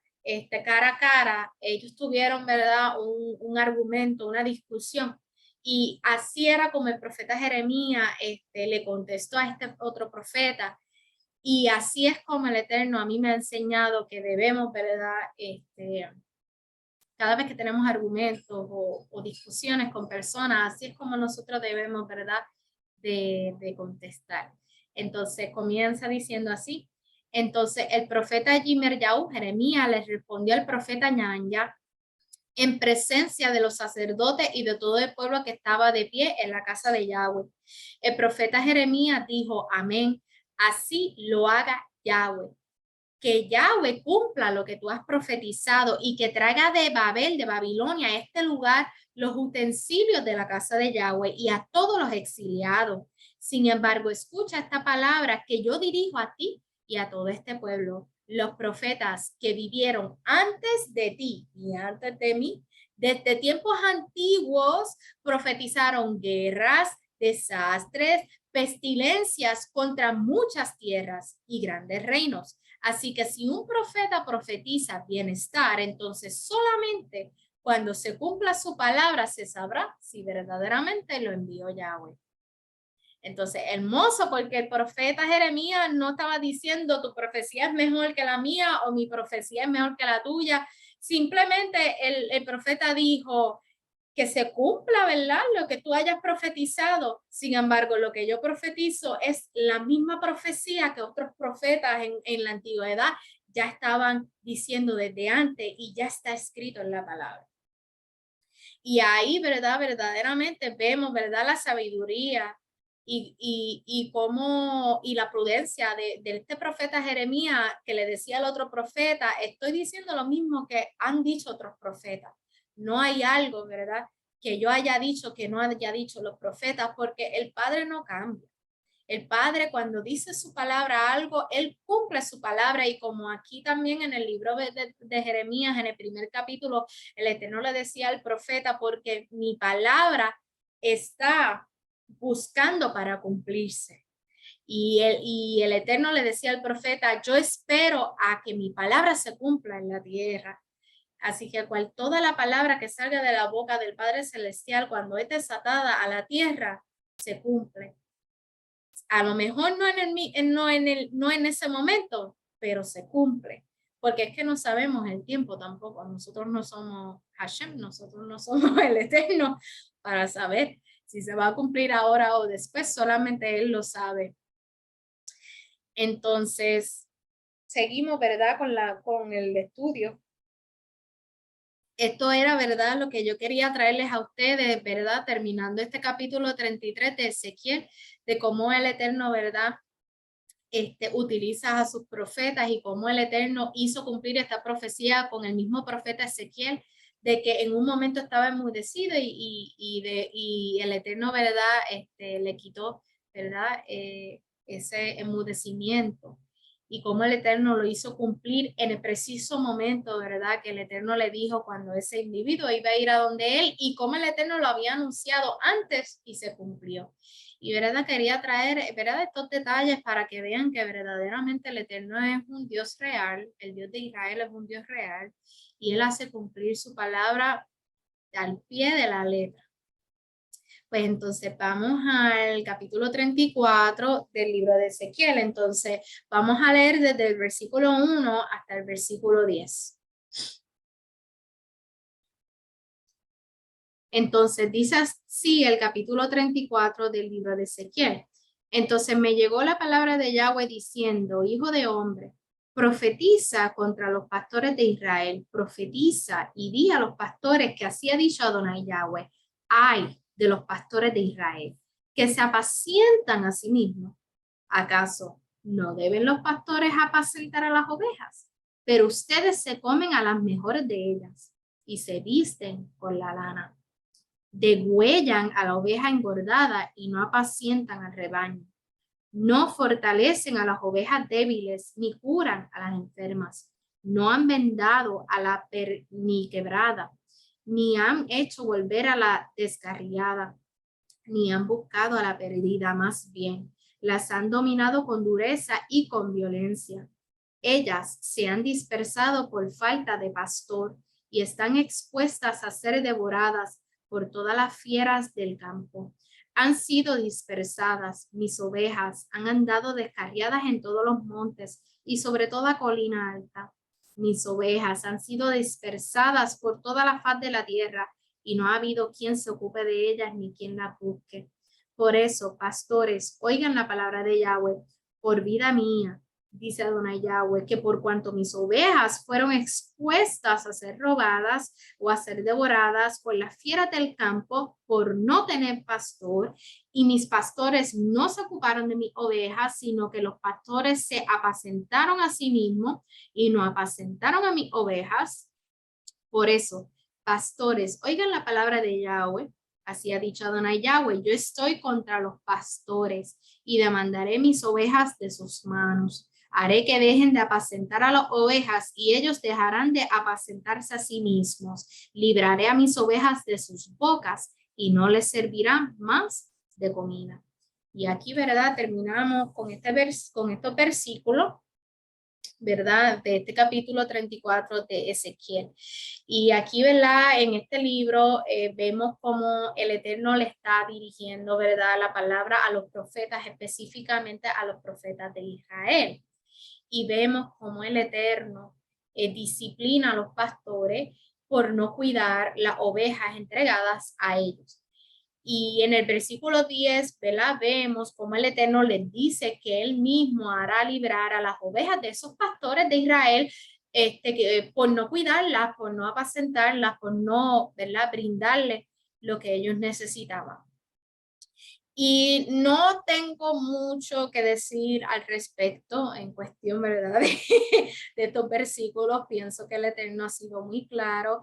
cara a cara, ellos tuvieron, ¿verdad?, un argumento, una discusión. Y así era como el profeta Jeremías le contestó a este otro profeta. Y así es como el Eterno a mí me ha enseñado que debemos, ¿verdad?, cada vez que tenemos argumentos o discusiones con personas, así es como nosotros debemos, ¿verdad?, de contestar. Entonces comienza diciendo así. Entonces el profeta Yimeryahu, Jeremías, le respondió al profeta Ñanya en presencia de los sacerdotes y de todo el pueblo que estaba de pie en la casa de Yahweh. El profeta Jeremías dijo, amén, así lo haga Yahweh. Que Yahweh cumpla lo que tú has profetizado y que traiga de Babel, de Babilonia, a este lugar los utensilios de la casa de Yahweh y a todos los exiliados. Sin embargo, escucha esta palabra que yo dirijo a ti y a todo este pueblo. Los profetas que vivieron antes de ti y antes de mí, desde tiempos antiguos, profetizaron guerras, desastres, pestilencias contra muchas tierras y grandes reinos. Así que si un profeta profetiza bienestar, entonces solamente cuando se cumpla su palabra se sabrá si verdaderamente lo envió Yahweh. Entonces, hermoso, porque el profeta Jeremías no estaba diciendo tu profecía es mejor que la mía o mi profecía es mejor que la tuya. Simplemente el profeta dijo que se cumpla, ¿verdad?, lo que tú hayas profetizado. Sin embargo, lo que yo profetizo es la misma profecía que otros profetas en la antigüedad ya estaban diciendo desde antes y ya está escrito en la palabra. Y ahí, ¿verdad?, verdaderamente vemos, ¿verdad?, la sabiduría y cómo, y la prudencia de este profeta Jeremías, que le decía al otro profeta, estoy diciendo lo mismo que han dicho otros profetas. No hay algo, ¿verdad?, que yo haya dicho que no haya dicho los profetas, porque el Padre no cambia. El Padre, cuando dice su palabra algo, Él cumple su palabra. Y como aquí también en el libro de Jeremías, en el primer capítulo, el Eterno le decía al profeta, porque mi palabra está buscando para cumplirse. Y el Eterno le decía al profeta, yo espero a que mi palabra se cumpla en la tierra. Así que toda la palabra que salga de la boca del Padre Celestial, cuando es desatada a la tierra, se cumple. A lo mejor no en ese momento, pero se cumple. Porque es que no sabemos el tiempo tampoco. Nosotros no somos Hashem, nosotros no somos el Eterno para saber si se va a cumplir ahora o después. Solamente Él lo sabe. Entonces, seguimos, ¿verdad? Con el estudio. Esto era, ¿verdad? Lo que yo quería traerles a ustedes, ¿verdad? Terminando este capítulo 33 de Ezequiel, de cómo el Eterno, ¿verdad? Utiliza a sus profetas y cómo el Eterno hizo cumplir esta profecía con el mismo profeta Ezequiel, de que en un momento estaba enmudecido y el Eterno, ¿verdad? Le quitó, ¿verdad? Ese enmudecimiento y cómo el Eterno lo hizo cumplir en el preciso momento, ¿verdad? Que el Eterno le dijo cuando ese individuo iba a ir a donde él y cómo el Eterno lo había anunciado antes y se cumplió. Y verdad, quería traer, ¿verdad? Estos detalles para que vean que verdaderamente el Eterno es un Dios real, el Dios de Israel es un Dios real y Él hace cumplir su palabra al pie de la letra. Pues entonces vamos al capítulo 34 del libro de Ezequiel. Entonces vamos a leer desde el versículo 1 hasta el versículo 10. Entonces dice así el capítulo 34 del libro de Ezequiel. Entonces me llegó la palabra de Yahweh diciendo, hijo de hombre, profetiza contra los pastores de Israel, profetiza y di a los pastores que así ha dicho Adonai Yahweh, ay de los pastores de Israel, que se apacientan a sí mismos. ¿Acaso no deben los pastores apacentar a las ovejas? Pero ustedes se comen a las mejores de ellas y se visten con la lana. Degüellan a la oveja engordada y no apacientan al rebaño. No fortalecen a las ovejas débiles ni curan a las enfermas. No han vendado a la ni quebrada, ni han hecho volver a la descarriada, ni han buscado a la perdida, más bien las han dominado con dureza y con violencia. Ellas se han dispersado por falta de pastor y están expuestas a ser devoradas por todas las fieras del campo. Han sido dispersadas, mis ovejas han andado descarriadas en todos los montes y sobre toda colina alta. Mis ovejas han sido dispersadas por toda la faz de la tierra y no ha habido quien se ocupe de ellas ni quien la busque. Por eso, pastores, oigan la palabra de Yahweh, por vida mía, dice Adonai Yahweh, que por cuanto mis ovejas fueron expuestas a ser robadas o a ser devoradas por las fieras del campo por no tener pastor, y mis pastores no se ocuparon de mis ovejas, sino que los pastores se apacentaron a sí mismos y no apacentaron a mis ovejas. Por eso, pastores, oigan la palabra de Yahweh. Así ha dicho Adonai Yahweh, yo estoy contra los pastores y demandaré mis ovejas de sus manos. Haré que dejen de apacentar a las ovejas y ellos dejarán de apacentarse a sí mismos. Libraré a mis ovejas de sus bocas y no les servirán más de comida. Y aquí, ¿verdad? Terminamos con estos versículos, ¿verdad? De este capítulo 34 de Ezequiel. Y aquí, ¿verdad? En este libro vemos cómo el Eterno le está dirigiendo, ¿verdad? La palabra a los profetas, específicamente a los profetas de Israel. Y vemos cómo el Eterno disciplina a los pastores por no cuidar las ovejas entregadas a ellos. Y en el versículo 10, ¿verdad? Vemos cómo el Eterno les dice que él mismo hará librar a las ovejas de esos pastores de Israel, que, por no cuidarlas, por no apacentarlas, por no, ¿verdad? Brindarles lo que ellos necesitaban. Y no tengo mucho que decir al respecto en cuestión, ¿verdad? De estos versículos. Pienso que el Eterno ha sido muy claro.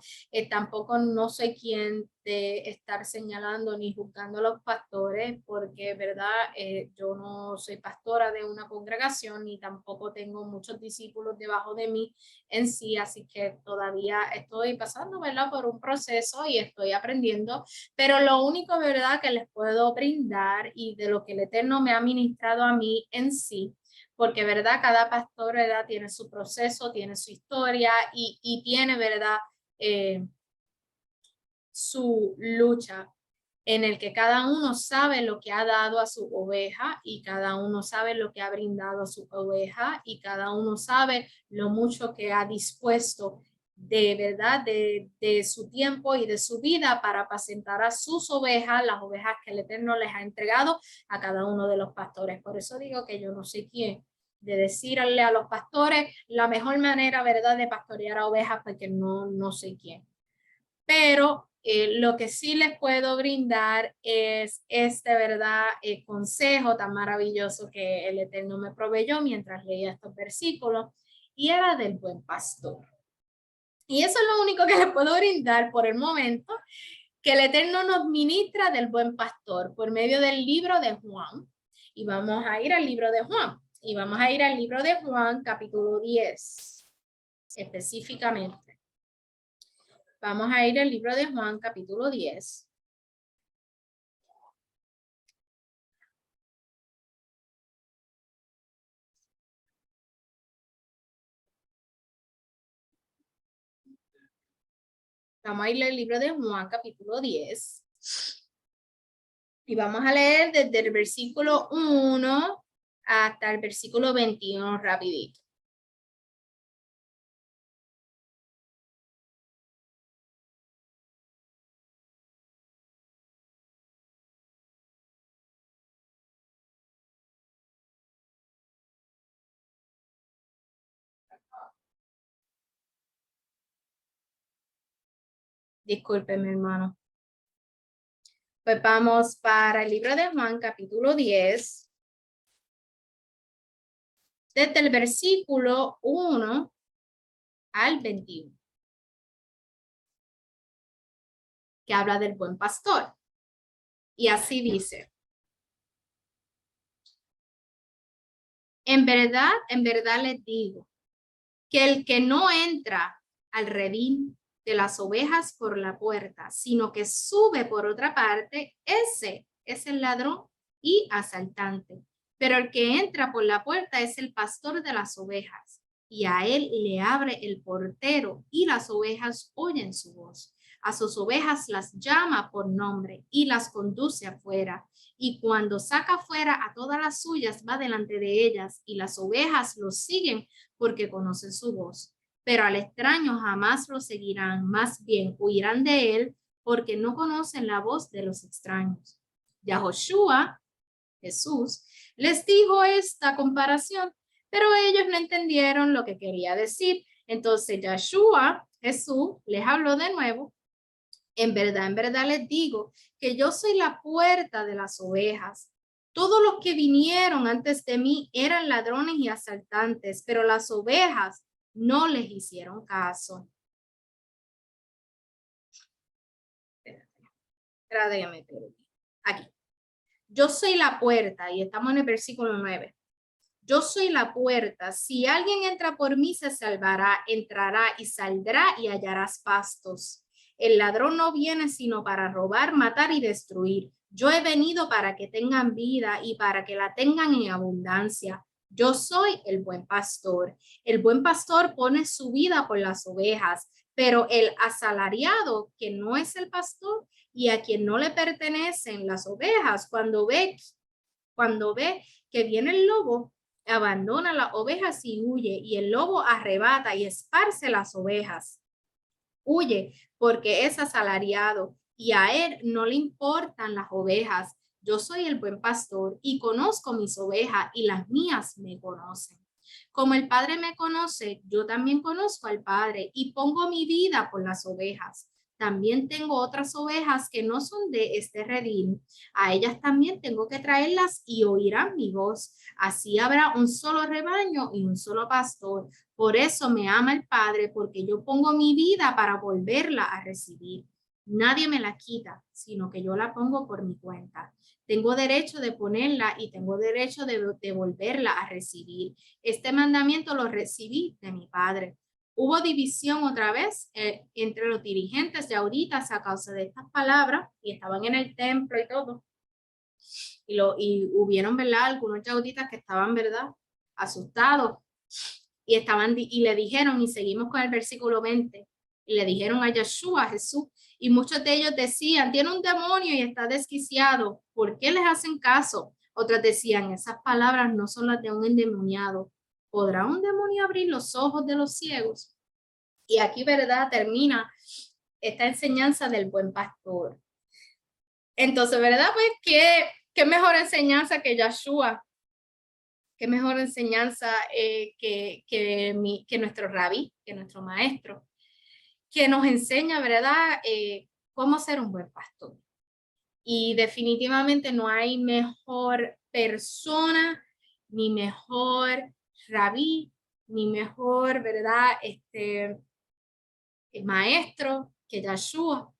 Tampoco no soy quien de estar señalando ni juzgando a los pastores, porque, ¿verdad? Yo no soy pastora de una congregación ni tampoco tengo muchos discípulos debajo de mí en sí, así que todavía estoy pasando, ¿verdad? Por un proceso y estoy aprendiendo, pero lo único, ¿verdad? Que les puedo brindar brindar y de lo que el Eterno me ha ministrado a mí en sí, porque, ¿verdad? Cada pastor, ¿verdad? Tiene su proceso, tiene su historia y tiene, ¿verdad? Su lucha en el que cada uno sabe lo que ha dado a su oveja y cada uno sabe lo que ha brindado a su oveja y cada uno sabe lo mucho que ha dispuesto de verdad de su tiempo y de su vida para apacentar a sus ovejas, las ovejas que el Eterno les ha entregado a cada uno de los pastores. Por eso digo que yo no sé quién de decirle a los pastores la mejor manera, verdad, de pastorear a ovejas, porque no sé quién. Pero lo que sí les puedo brindar es este, ¿verdad? Consejo tan maravilloso que el Eterno me proveyó mientras leía estos versículos, y era del buen pastor. Y eso es lo único que les puedo brindar por el momento, que el Eterno nos ministra del buen pastor por medio del libro de Juan. Y vamos a ir al libro de Juan. Y vamos a ir al libro de Juan, capítulo 10, específicamente. Vamos a ir al libro de Juan, capítulo 10. Vamos a ir al libro de Juan, capítulo 10. Y vamos a leer desde el versículo 1 hasta el versículo 21 rapidito. Discúlpeme, hermano. Pues vamos para el libro de Juan, capítulo 10, desde el versículo 1 al 21, que habla del buen pastor. Y así dice: en verdad les digo, que el que no entra al redil de las ovejas por la puerta, sino que sube por otra parte, ese es el ladrón y asaltante. Pero el que entra por la puerta es el pastor de las ovejas, y a él le abre el portero, y las ovejas oyen su voz. A sus ovejas las llama por nombre y las conduce afuera. Y cuando saca fuera a todas las suyas, va delante de ellas, y las ovejas lo siguen porque conocen su voz. Pero al extraño jamás lo seguirán, más bien huirán de él, porque no conocen la voz de los extraños. Yahoshua, Jesús, les dijo esta comparación, pero ellos no entendieron lo que quería decir. Entonces Yahshua, Jesús, les habló de nuevo: en verdad les digo que yo soy la puerta de las ovejas. Todos los que vinieron antes de mí eran ladrones y asaltantes, pero las ovejas no les hicieron caso. Aquí. Yo soy la puerta, y estamos en el versículo 9. Yo soy la puerta. Si alguien entra por mí, se salvará, entrará y saldrá y hallarás pastos. El ladrón no viene sino para robar, matar y destruir. Yo he venido para que tengan vida y para que la tengan en abundancia. Yo soy el buen pastor. El buen pastor pone su vida por las ovejas, pero el asalariado, que no es el pastor y a quien no le pertenecen las ovejas, cuando ve que viene el lobo, abandona las ovejas y huye, y el lobo arrebata y esparce las ovejas. Huye porque es asalariado y a él no le importan las ovejas. Yo soy el buen pastor y conozco mis ovejas y las mías me conocen. Como el Padre me conoce, yo también conozco al Padre y pongo mi vida por las ovejas. También tengo otras ovejas que no son de este redil. A ellas también tengo que traerlas y oirán mi voz. Así habrá un solo rebaño y un solo pastor. Por eso me ama el Padre, porque yo pongo mi vida para volverla a recibir. Nadie me la quita, sino que yo la pongo por mi cuenta. Tengo derecho de ponerla y tengo derecho de volverla a recibir. Este mandamiento lo recibí de mi Padre. Hubo división otra vez entre los dirigentes de ahorita a causa de estas palabras, y estaban en el templo y todo. Y hubieron, ¿verdad? Algunos yahuditas que estaban, ¿verdad? Asustados y le dijeron, y seguimos con el versículo 20, y le dijeron a Yeshua, a Jesús, y muchos de ellos decían, tiene un demonio y está desquiciado, ¿por qué les hacen caso? Otros decían, esas palabras no son las de un endemoniado, ¿podrá un demonio abrir los ojos de los ciegos? Y aquí, ¿verdad? Termina esta enseñanza del buen pastor. Entonces, ¿verdad? Pues, ¿qué mejor enseñanza que Yeshua? Qué mejor enseñanza que nuestro rabí, que nuestro maestro, que nos enseña, ¿verdad? Cómo ser un buen pastor. Y definitivamente no hay mejor persona, ni mejor rabí, ni mejor, ¿verdad? Maestro que Yeshua,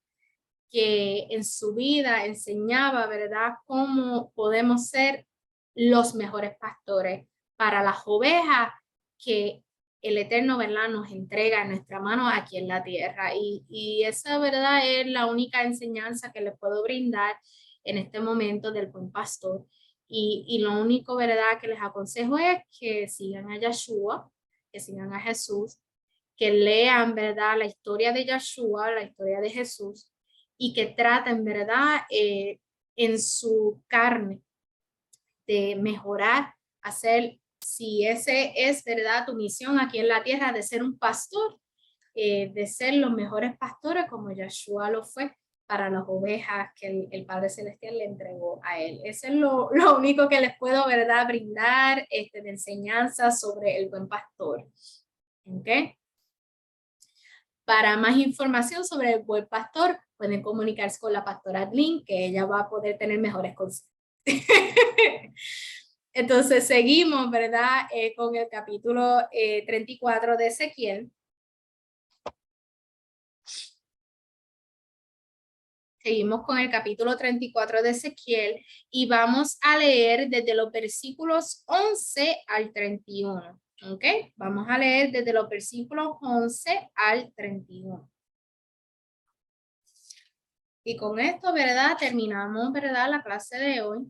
que en su vida enseñaba, ¿verdad? Cómo podemos ser los mejores pastores para las ovejas que el Eterno, ¿verdad? Nos entrega en nuestra mano aquí en la tierra. Y esa, ¿verdad? Es la única enseñanza que les puedo brindar en este momento del buen pastor. Y lo único, ¿verdad? Que les aconsejo es que sigan a Yeshua, que sigan a Jesús, que lean, ¿verdad? La historia de Yeshua, la historia de Jesús, y que traten, ¿verdad? En su carne de mejorar, hacer, si ese es, ¿verdad? Tu misión aquí en la tierra de ser un pastor, de ser los mejores pastores como Yeshua lo fue para las ovejas que el Padre Celestial le entregó a él. Eso es lo único que les puedo, ¿verdad? Brindar de enseñanza sobre el buen pastor. ¿Ok? Para más información sobre el buen pastor, pueden comunicarse con la pastora Adlin, que ella va a poder tener mejores consejos. Entonces seguimos, ¿verdad? Con el capítulo 34 de Ezequiel. Seguimos con el capítulo 34 de Ezequiel y vamos a leer desde los versículos 11 al 31. ¿Ok? Vamos a leer desde los versículos 11 al 31. Y con esto, ¿verdad? Terminamos, ¿verdad? La clase de hoy.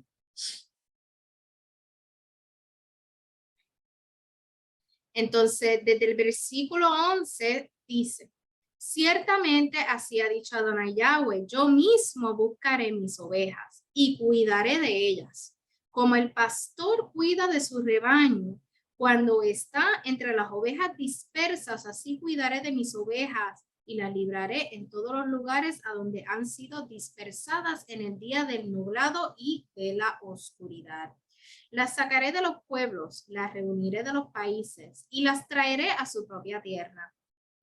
Entonces, desde el versículo 11 dice, ciertamente así ha dicho Adonai Yahweh, yo mismo buscaré mis ovejas y cuidaré de ellas, como el pastor cuida de su rebaño. Cuando está entre las ovejas dispersas, así cuidaré de mis ovejas y las libraré en todos los lugares a donde han sido dispersadas en el día del nublado y de la oscuridad. Las sacaré de los pueblos, las reuniré de los países y las traeré a su propia tierra.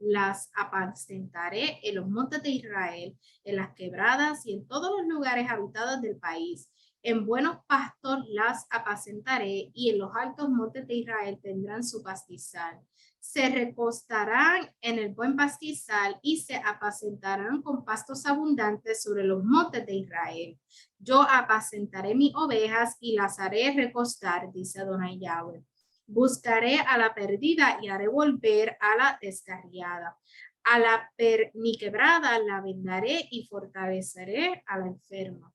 Las apacentaré en los montes de Israel, en las quebradas y en todos los lugares habitados del país. En buenos pastos las apacentaré y en los altos montes de Israel tendrán su pastizal. Se recostarán en el buen pastizal y se apacentarán con pastos abundantes sobre los montes de Israel. Yo apacentaré mis ovejas y las haré recostar, dice Adonai Yahweh. Buscaré a la perdida y haré volver a la descarriada. A la perniquebrada la vendaré y fortaleceré a la enferma.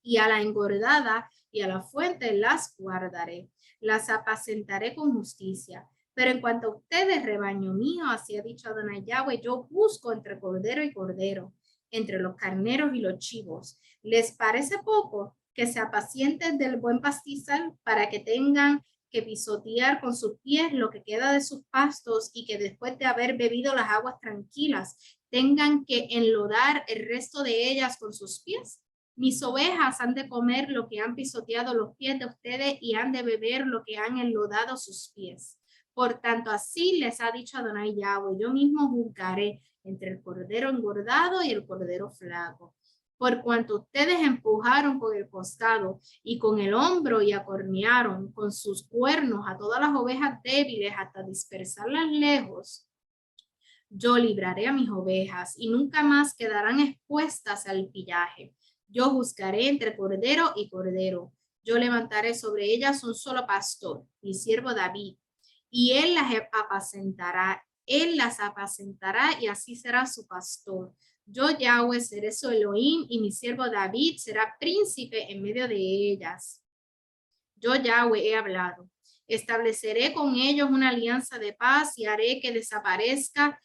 Y a la engordada y a la fuente las guardaré. Las apacentaré con justicia. Pero en cuanto a ustedes, rebaño mío, así ha dicho Adonai Yahweh, yo busco entre cordero y cordero, entre los carneros y los chivos. ¿Les parece poco que se apacienten del buen pastizal para que tengan que pisotear con sus pies lo que queda de sus pastos y que después de haber bebido las aguas tranquilas tengan que enlodar el resto de ellas con sus pies? Mis ovejas han de comer lo que han pisoteado los pies de ustedes y han de beber lo que han enlodado sus pies. Por tanto, así les ha dicho Adonai Yahweh, yo mismo juzgaré entre el cordero engordado y el cordero flaco. Por cuanto ustedes empujaron con el costado y con el hombro y acornearon con sus cuernos a todas las ovejas débiles hasta dispersarlas lejos, yo libraré a mis ovejas y nunca más quedarán expuestas al pillaje. Yo juzgaré entre cordero y cordero. Yo levantaré sobre ellas un solo pastor, mi siervo David, y él las apacentará. Él las apacentará y así será su pastor. Yo, Yahweh, seré su Elohim y mi siervo David será príncipe en medio de ellas. Yo, Yahweh, he hablado. Estableceré con ellos una alianza de paz y haré que desaparezcan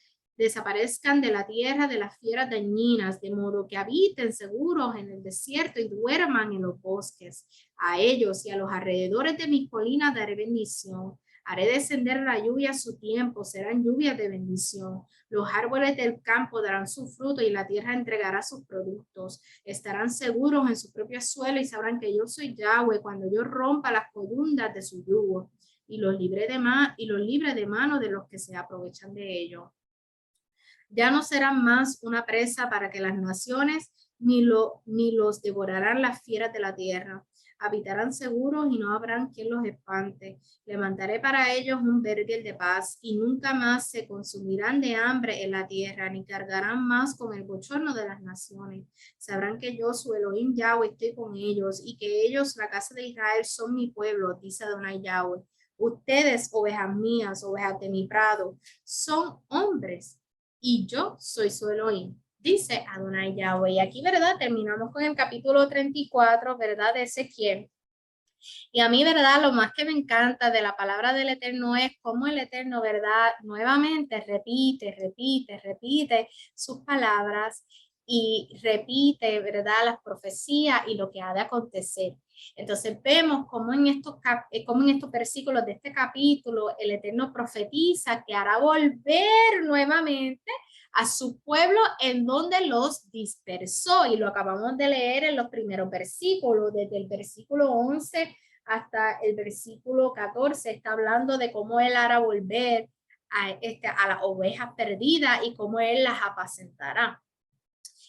de la tierra de las fieras dañinas, de modo que habiten seguros en el desierto y duerman en los bosques. A ellos y a los alrededores de mis colinas daré bendición. Haré descender la lluvia a su tiempo, serán lluvias de bendición. Los árboles del campo darán su fruto y la tierra entregará sus productos. Estarán seguros en su propio suelo y sabrán que yo soy Yahweh cuando yo rompa las columnas de su yugo y los libre de mano de los que se aprovechan de ello. Ya no serán más una presa para que las naciones ni los devorarán las fieras de la tierra. Habitarán seguros y no habrán quien los espante. Levantaré para ellos un vergel de paz y nunca más se consumirán de hambre en la tierra, ni cargarán más con el bochorno de las naciones. Sabrán que yo, su Elohim Yahweh, estoy con ellos y que ellos, la casa de Israel, son mi pueblo, dice Adonai Yahweh. Ustedes, ovejas mías, ovejas de mi prado, son hombres y yo soy su Elohim, dice Adonai Yahweh. Y aquí, ¿verdad? Terminamos con el capítulo 34, ¿verdad? De Ezequiel. Y a mí, ¿verdad? Lo más que me encanta de la palabra del Eterno es cómo el Eterno, ¿verdad? Nuevamente repite sus palabras y repite, ¿verdad? Las profecías y lo que ha de acontecer. Entonces vemos cómo en estos versículos de este capítulo el Eterno profetiza que hará volver nuevamente a su pueblo en donde los dispersó, y lo acabamos de leer en los primeros versículos, desde el versículo 11 hasta el versículo 14, está hablando de cómo él hará volver a las ovejas perdidas y cómo él las apacentará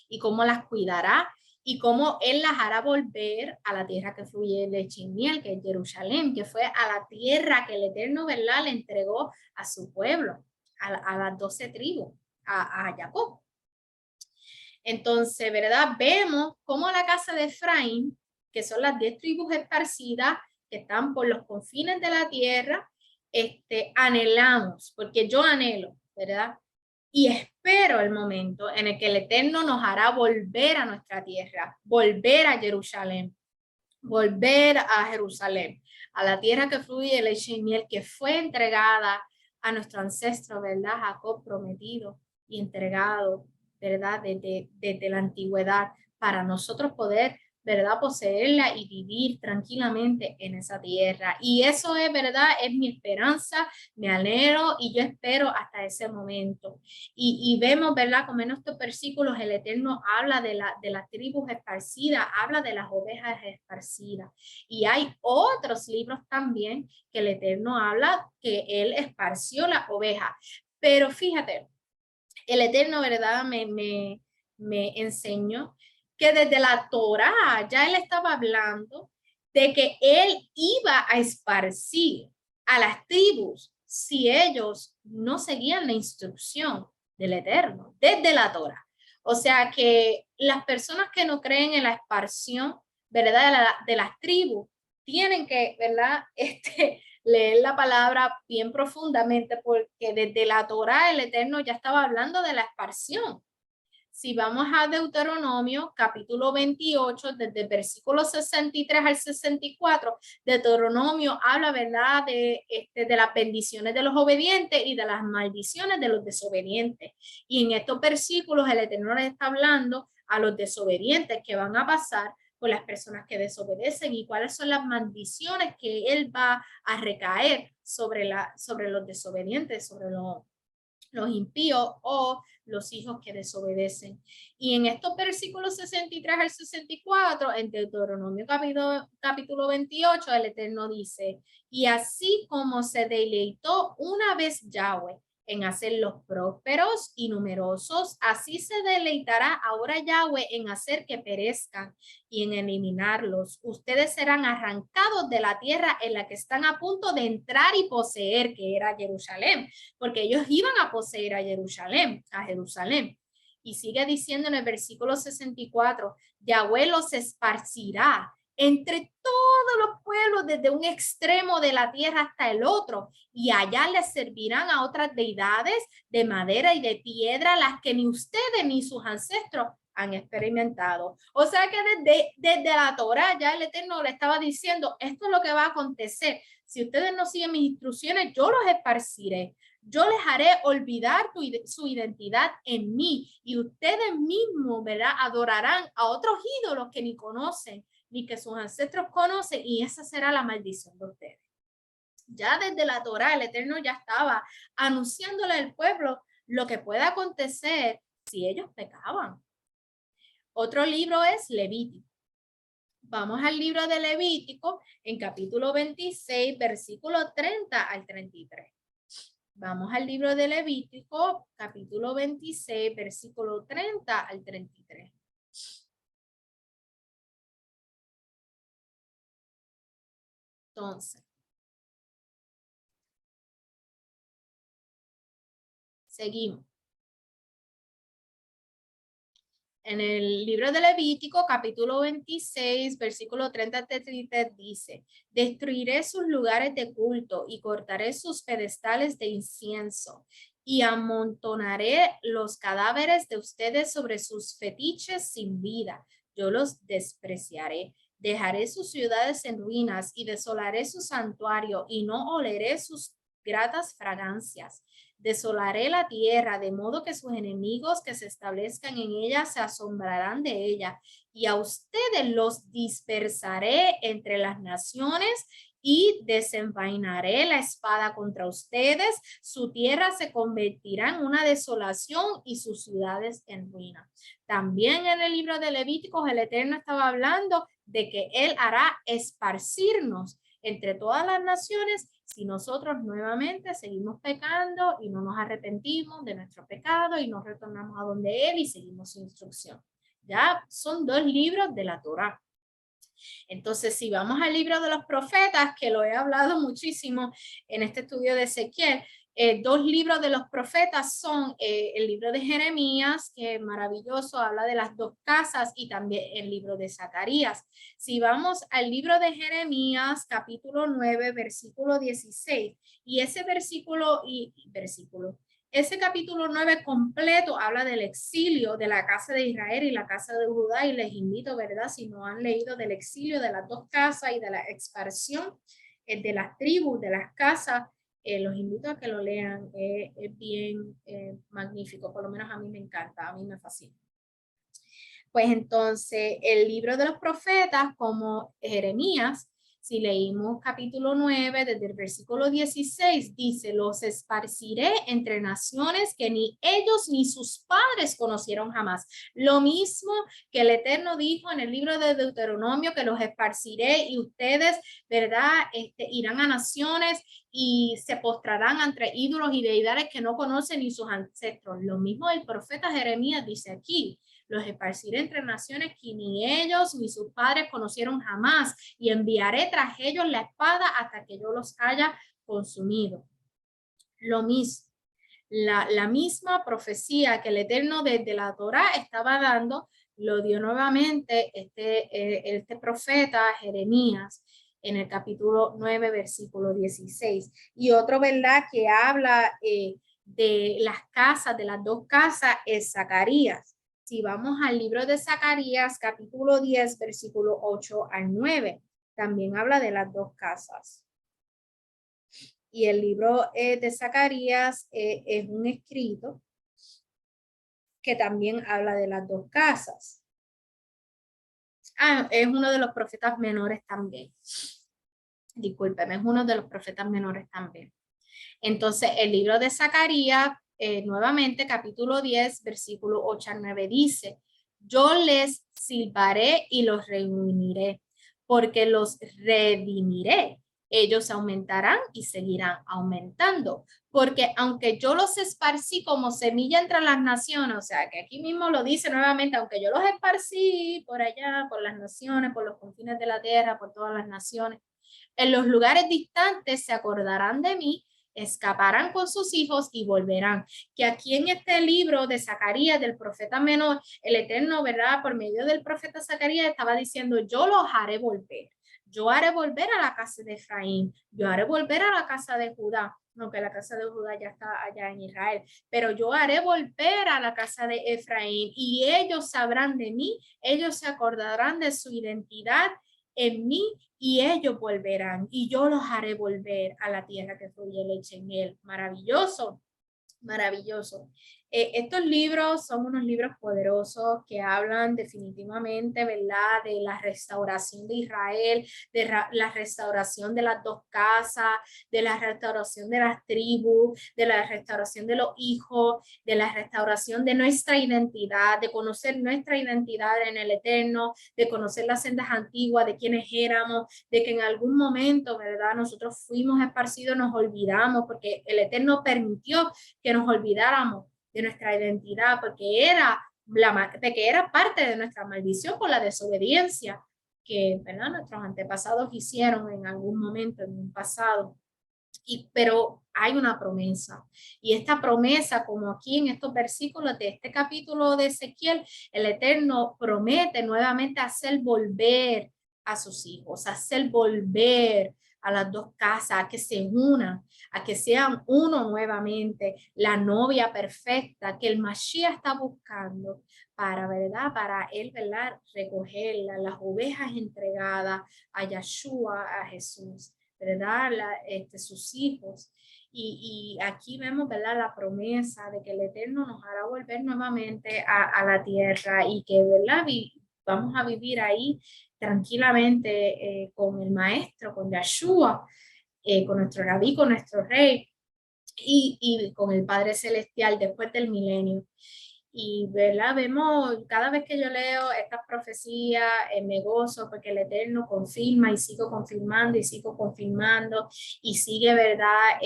y cómo las cuidará y cómo él las hará volver a la tierra que fluye leche y miel, que es Jerusalén, que fue a la tierra que el Eterno, ¿verdad?, le entregó a su pueblo, a las 12 tribus, a Jacob. Entonces, ¿verdad? Vemos cómo la casa de Efraín, que son las 10 tribus esparcidas, que están por los confines de la tierra, anhelamos, porque yo anhelo, ¿verdad? Y espero el momento en el que el Eterno nos hará volver a nuestra tierra, volver a Jerusalén, a la tierra que fluye leche y miel, que fue entregada a nuestro ancestro, ¿verdad? Jacob prometido y entregado, ¿verdad? Desde la antigüedad, para nosotros poder, ¿verdad?, poseerla y vivir tranquilamente en esa tierra. Y eso es, ¿verdad?, es mi esperanza, me anhelo y yo espero hasta ese momento. Y vemos, ¿verdad?, como en estos versículos el Eterno habla de las tribus esparcidas, habla de las ovejas esparcidas. Y hay otros libros también que el Eterno habla que él esparció las ovejas. Pero fíjate, el Eterno, ¿verdad?, me enseñó que desde la Torá ya él estaba hablando de que él iba a esparcir a las tribus si ellos no seguían la instrucción del Eterno, desde la Torá. O sea que las personas que no creen en la esparción, ¿verdad?, de las tribus, tienen que, ¿verdad?, leer la palabra bien profundamente, porque desde la Torá el Eterno ya estaba hablando de la esparción. Si vamos a Deuteronomio, capítulo 28, desde el versículo 63 al 64, Deuteronomio habla, ¿verdad?, de las bendiciones de los obedientes y de las maldiciones de los desobedientes. Y en estos versículos el Eterno les está hablando a los desobedientes que van a pasar por las personas que desobedecen y cuáles son las maldiciones que él va a recaer sobre los desobedientes, sobre los impíos o los hijos que desobedecen. Y en estos versículos 63 al 64, en Deuteronomio capítulo 28, el Eterno dice: y así como se deleitó una vez Yahweh en hacerlos prósperos y numerosos, así se deleitará ahora Yahweh en hacer que perezcan y en eliminarlos. Ustedes serán arrancados de la tierra en la que están a punto de entrar y poseer, que era Jerusalén, porque ellos iban a poseer a Jerusalén. Y sigue diciendo en el versículo 64, Yahweh los esparcirá entre todos los pueblos desde un extremo de la tierra hasta el otro, y allá les servirán a otras deidades de madera y de piedra, las que ni ustedes ni sus ancestros han experimentado. O sea que desde la Torá ya el Eterno le estaba diciendo, esto es lo que va a acontecer. Si ustedes no siguen mis instrucciones, yo los esparciré. Yo les haré olvidar su identidad en mí, y ustedes mismos, ¿verdad?, adorarán a otros ídolos que ni conocen, ni que sus ancestros conocen, y esa será la maldición de ustedes. Ya desde la Torá, el Eterno ya estaba anunciándole al pueblo lo que puede acontecer si ellos pecaban. Otro libro es Levítico. Vamos al libro de Levítico en capítulo 26, versículo 30 al 33. Vamos al libro de Levítico, capítulo 26, versículo 30 al 33. Entonces, seguimos. En el libro de Levítico, capítulo 26, versículo 30 al 33 dice, destruiré sus lugares de culto y cortaré sus pedestales de incienso y amontonaré los cadáveres de ustedes sobre sus fetiches sin vida. Yo los despreciaré. Dejaré sus ciudades en ruinas y desolaré su santuario y no oleré sus gratas fragancias. Desolaré la tierra, de modo que sus enemigos que se establezcan en ella se asombrarán de ella, y a ustedes los dispersaré entre las naciones y desenvainaré la espada contra ustedes. Su tierra se convertirá en una desolación y sus ciudades en ruina. También en el libro de Levíticos el Eterno estaba hablando de que Él hará esparcirnos entre todas las naciones si nosotros nuevamente seguimos pecando y no nos arrepentimos de nuestro pecado y nos retornamos a donde Él y seguimos su instrucción. Ya son dos libros de la Torá. Entonces, si vamos al libro de los profetas, que lo he hablado muchísimo en este estudio de Ezequiel, dos libros de los profetas son el libro de Jeremías, que maravilloso, habla de las dos casas, y también el libro de Zacarías. Si vamos al libro de Jeremías, capítulo 9, versículo 16, y ese ese capítulo 9 completo habla del exilio de la casa de Israel y la casa de Judá, y les invito, ¿verdad?, si no han leído del exilio de las dos casas y de la expansión de las tribus, de las casas, los invito a que lo lean, es bien magnífico, por lo menos a mí me encanta, a mí me fascina. Pues entonces el libro de los profetas, como Jeremías, si leímos capítulo 9, desde el versículo 16, dice, los esparciré entre naciones que ni ellos ni sus padres conocieron jamás. Lo mismo que el Eterno dijo en el libro de Deuteronomio, que los esparciré y ustedes, ¿verdad?, irán a naciones y se postrarán ante ídolos y deidades que no conocen ni sus ancestros. Lo mismo el profeta Jeremías dice aquí. Los esparciré entre naciones que ni ellos ni sus padres conocieron jamás, y enviaré tras ellos la espada hasta que yo los haya consumido. Lo mismo, la misma profecía que el Eterno desde la Torá estaba dando, lo dio nuevamente este profeta Jeremías en el capítulo 9, versículo 16. Y otro, ¿verdad?, que habla de las casas, de las dos casas, es Zacarías. Si vamos al libro de Zacarías, capítulo 10, versículo 8 al 9, también habla de las dos casas. Y el libro de Zacarías es un escrito que también habla de las dos casas. Es uno de los profetas menores también. Discúlpeme, es uno de los profetas menores también. Entonces, el libro de Zacarías, nuevamente, capítulo 10, versículo 8 al 9, dice, yo les silbaré y los reuniré, porque los redimiré. Ellos aumentarán y seguirán aumentando, porque aunque yo los esparcí como semilla entre las naciones, o sea, que aquí mismo lo dice nuevamente, aunque yo los esparcí por allá, por las naciones, por los confines de la tierra, por todas las naciones, en los lugares distantes se acordarán de mí escaparán con sus hijos y volverán. Que aquí en este libro de Zacarías, del profeta menor, el Eterno, ¿verdad? Por medio del profeta Zacarías estaba diciendo, yo los haré volver. Yo haré volver a la casa de Efraín, yo haré volver a la casa de Judá, aunque la casa de Judá ya está allá en Israel, pero yo haré volver a la casa de Efraín y ellos sabrán de mí, ellos se acordarán de su identidad en mí y ellos volverán y yo los haré volver a la tierra que fluye leche en él. Maravilloso. Maravilloso. Estos libros son unos libros poderosos que hablan definitivamente, ¿verdad?, de la restauración de Israel, de la restauración de las dos casas, de la restauración de las tribus, de la restauración de los hijos, de la restauración de nuestra identidad, de conocer nuestra identidad en el Eterno, de conocer las sendas antiguas, de quiénes éramos, de que en algún momento, ¿verdad?, nosotros fuimos esparcidos, nos olvidamos, porque el Eterno permitió que nos olvidáramos de nuestra identidad, porque era parte de nuestra maldición por la desobediencia que, ¿verdad?, nuestros antepasados hicieron en algún momento, en un pasado. Pero hay una promesa, y esta promesa, como aquí en estos versículos de este capítulo de Ezequiel, el Eterno promete nuevamente hacer volver a sus hijos, hacer volver a las dos casas, a que se unan, a que sean uno nuevamente, la novia perfecta que el Mashiach está buscando para, ¿verdad?, para él, ¿verdad?, recoger las ovejas entregadas a Yeshua, a Jesús, ¿verdad?, sus hijos. Y aquí vemos, ¿verdad?, la promesa de que el Eterno nos hará volver nuevamente a la tierra y que, ¿verdad?, vamos a vivir ahí tranquilamente con el Maestro, con Yeshua, con nuestro Rabí, con nuestro Rey y con el Padre Celestial después del milenio. Y, ¿verdad?, vemos, cada vez que yo leo estas profecías, me gozo porque el Eterno confirma y sigo confirmando y sigo confirmando y sigue, ¿verdad?,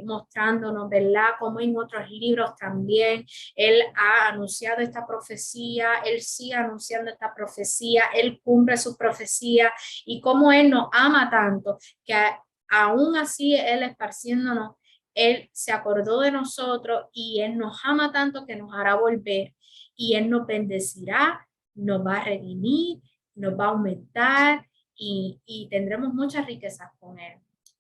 mostrándonos, ¿verdad?, como en otros libros también Él ha anunciado esta profecía, Él sigue anunciando esta profecía, Él cumple su profecía y como Él nos ama tanto que aún así Él esparciéndonos, Él se acordó de nosotros y Él nos ama tanto que nos hará volver y Él nos bendecirá, nos va a redimir, nos va a aumentar y tendremos muchas riquezas con Él.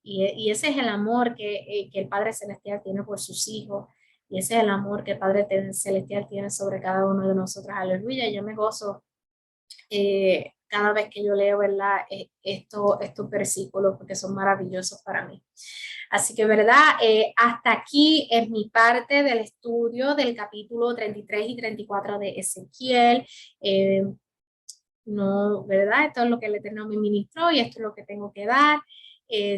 Y ese es el amor que el Padre Celestial tiene por sus hijos y ese es el amor que el Padre Celestial tiene sobre cada uno de nosotros. Aleluya, yo me gozo cada vez que yo leo, ¿verdad?, estos versículos porque son maravillosos para mí. Así que, ¿verdad? Hasta aquí es mi parte del estudio del capítulo 33 y 34 de Ezequiel. No, ¿verdad? Esto es lo que el Eterno me ministró y esto es lo que tengo que dar.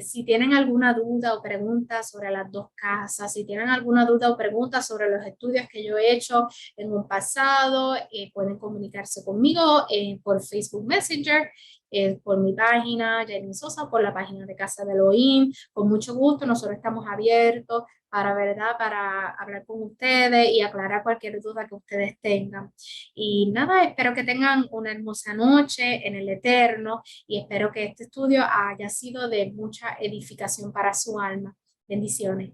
Si tienen alguna duda o pregunta sobre las dos casas, si tienen alguna duda o pregunta sobre los estudios que yo he hecho en un pasado, pueden comunicarse conmigo por Facebook Messenger, por mi página, Jaylin Sosa, por la página de Casa de Elohim. Con mucho gusto, nosotros estamos abiertos para, ¿verdad?, para hablar con ustedes y aclarar cualquier duda que ustedes tengan. Y nada, espero que tengan una hermosa noche en el Eterno y espero que este estudio haya sido de mucha edificación para su alma. Bendiciones.